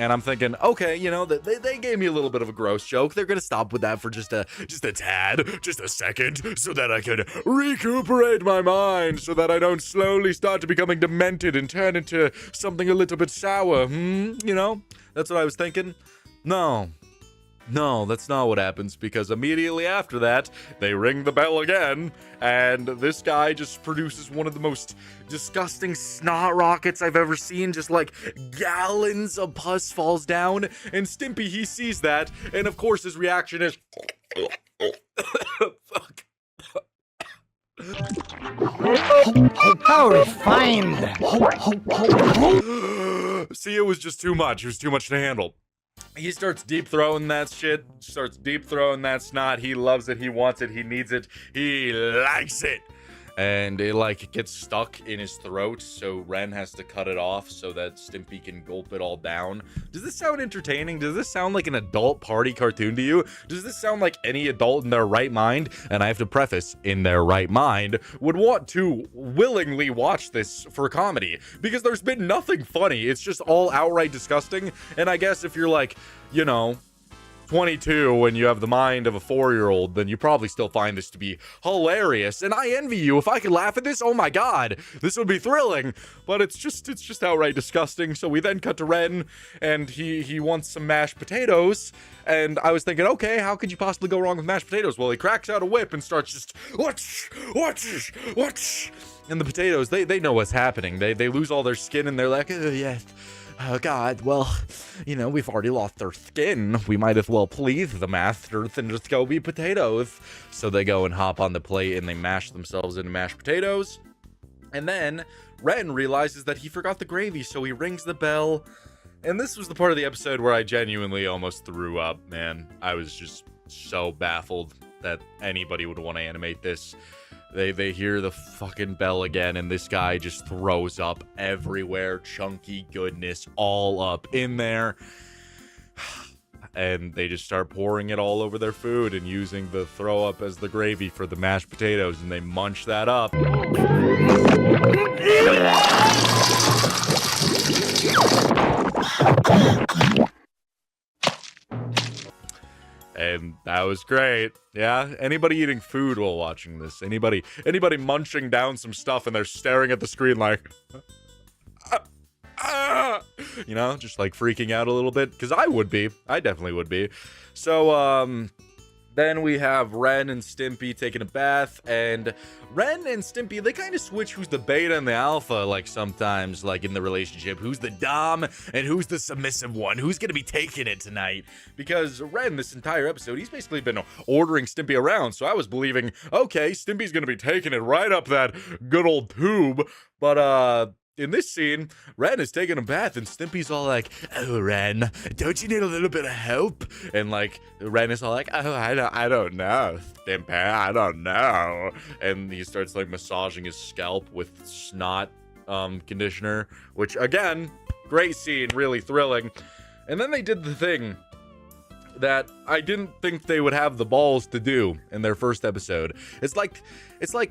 And I'm thinking, okay, you know, they gave me a little bit of a gross joke. They're gonna stop with that for just a tad, just a second, so that I could recuperate my mind, so that I don't slowly start to becoming demented and turn into something a little bit sour. You know, that's what I was thinking. No, that's not what happens, because immediately after that, they ring the bell again, and this guy just produces one of the most disgusting snot rockets I've ever seen. Just like gallons of pus falls down, and Stimpy, he sees that, and of course his reaction is, fuck. How refined. See, it was just too much. It was too much to handle. He starts deep throwing that shit, starts deep throwing that snot. He loves it, he wants it, he needs it, he likes it. And it like gets stuck in his throat, so Ren has to cut it off so that Stimpy can gulp it all down. Does this sound entertaining? Does this sound like an adult party cartoon to you? Does this sound like any adult in their right mind, and I have to preface, in their right mind, would want to willingly watch this for comedy? Because there's been nothing funny. It's just all outright disgusting. And I guess if you're like, you know, 22 when you have the mind of a 4-year-old, then you probably still find this to be hilarious. And I envy you. If I could laugh at this, oh my god, this would be thrilling. But it's just outright disgusting. So we then cut to Ren, and he wants some mashed potatoes. And I was thinking, okay, how could you possibly go wrong with mashed potatoes? Well, he cracks out a whip and starts just, what? And the potatoes, they know what's happening. They lose all their skin, and they're like, oh, yes. Oh, God, well, you know, we've already lost our skin. We might as well please the masters and just go be potatoes. So they go and hop on the plate, and they mash themselves into mashed potatoes. And then Ren realizes that he forgot the gravy, so he rings the bell. And this was the part of the episode where I genuinely almost threw up, man. I was just so baffled that anybody would want to animate this. They hear the fucking bell again, and this guy just throws up everywhere. Chunky goodness all up in there. And they just start pouring it all over their food and using the throw up as the gravy for the mashed potatoes, and they munch that up. And that was great. Yeah, anybody eating food while watching this? Anybody munching down some stuff and they're staring at the screen like, you know, just like freaking out a little bit? Because I would be. I definitely would be. So, then we have Ren and Stimpy taking a bath, and Ren and Stimpy, they kind of switch who's the beta and the alpha, like sometimes, like in the relationship. Who's the dom and who's the submissive one? Who's going to be taking it tonight? Because Ren, this entire episode, he's basically been ordering Stimpy around, so I was believing, okay, Stimpy's going to be taking it right up that good old tube, but, in this scene, Ren is taking a bath, and Stimpy's all like, oh, Ren, don't you need a little bit of help? And, like, Ren is all like, oh, I don't know, Stimpy, I don't know. And he starts, like, massaging his scalp with snot conditioner, which, again, great scene, really thrilling. And then they did the thing that I didn't think they would have the balls to do in their first episode. It's like,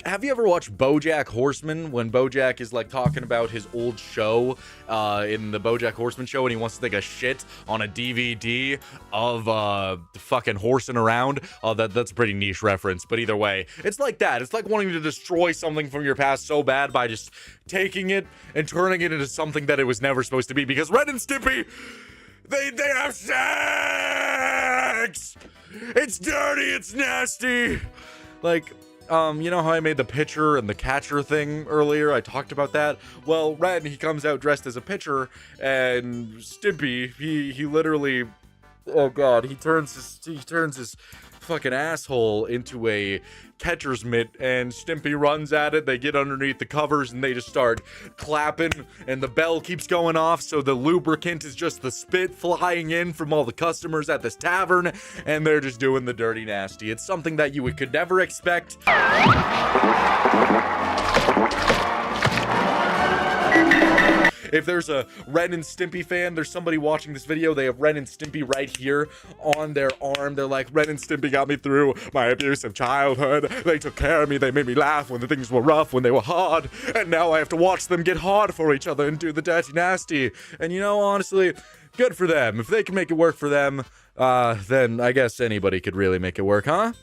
have you ever watched BoJack Horseman, when BoJack is like talking about his old show in the BoJack Horseman show, and he wants to take a shit on a DVD of fucking horsing around? Oh, that's a pretty niche reference, but either way, it's like that. It's like wanting to destroy something from your past so bad by just taking it and turning it into something that it was never supposed to be, because Ren and Stimpy, They have sex! It's dirty, it's nasty! Like, you know how I made the pitcher and the catcher thing earlier? I talked about that. Well, Ren, he comes out dressed as a pitcher, and Stimpy, he literally, oh god, he turns his fucking asshole into a catcher's mitt, and Stimpy runs at it. They get underneath the covers and they just start clapping, and the bell keeps going off, so the lubricant is just the spit flying in from all the customers at this tavern, and they're just doing the dirty nasty. It's something that you could never expect. If there's a Ren and Stimpy fan, there's somebody watching this video, they have Ren and Stimpy right here on their arm. They're like, Ren and Stimpy got me through my abusive childhood. They took care of me. They made me laugh when the things were rough, when they were hard. And now I have to watch them get hard for each other and do the dirty nasty. And you know, honestly, good for them. If they can make it work for them, then I guess anybody could really make it work, huh?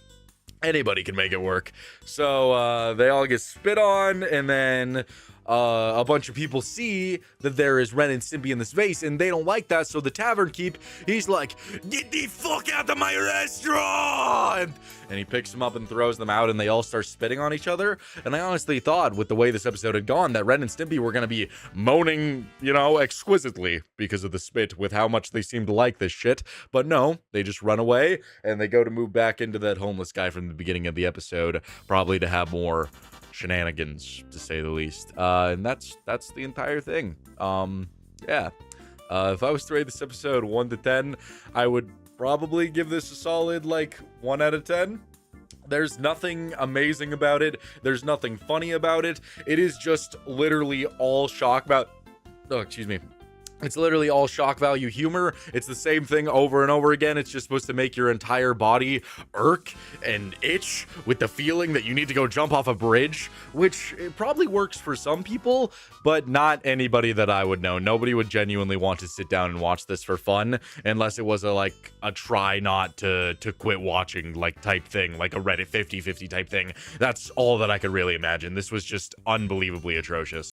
Anybody can make it work. So, they all get spit on, and then a bunch of people see that there is Ren and Stimpy in this vase, and they don't like that, so the tavern keep, he's like, get the fuck out of my restaurant! And he picks them up and throws them out, and they all start spitting on each other. And I honestly thought, with the way this episode had gone, that Ren and Stimpy were going to be moaning, you know, exquisitely because of the spit, with how much they seem to like this shit. But no, they just run away, and they go to move back into that homeless guy from the beginning of the episode, probably to have more shenanigans, to say the least. And that's the entire thing. Yeah. If I was to rate this episode 1 to 10, I would probably give this a solid, like, 1 out of 10. There's nothing amazing about it. There's nothing funny about it. It is just literally all shock about... Oh, excuse me. It's literally all shock value humor. It's the same thing over and over again. It's just supposed to make your entire body irk and itch with the feeling that you need to go jump off a bridge, which it probably works for some people, but not anybody that I would know. Nobody would genuinely want to sit down and watch this for fun unless it was a try not to quit watching type thing, like a Reddit 50-50 type thing. That's all that I could really imagine. This was just unbelievably atrocious.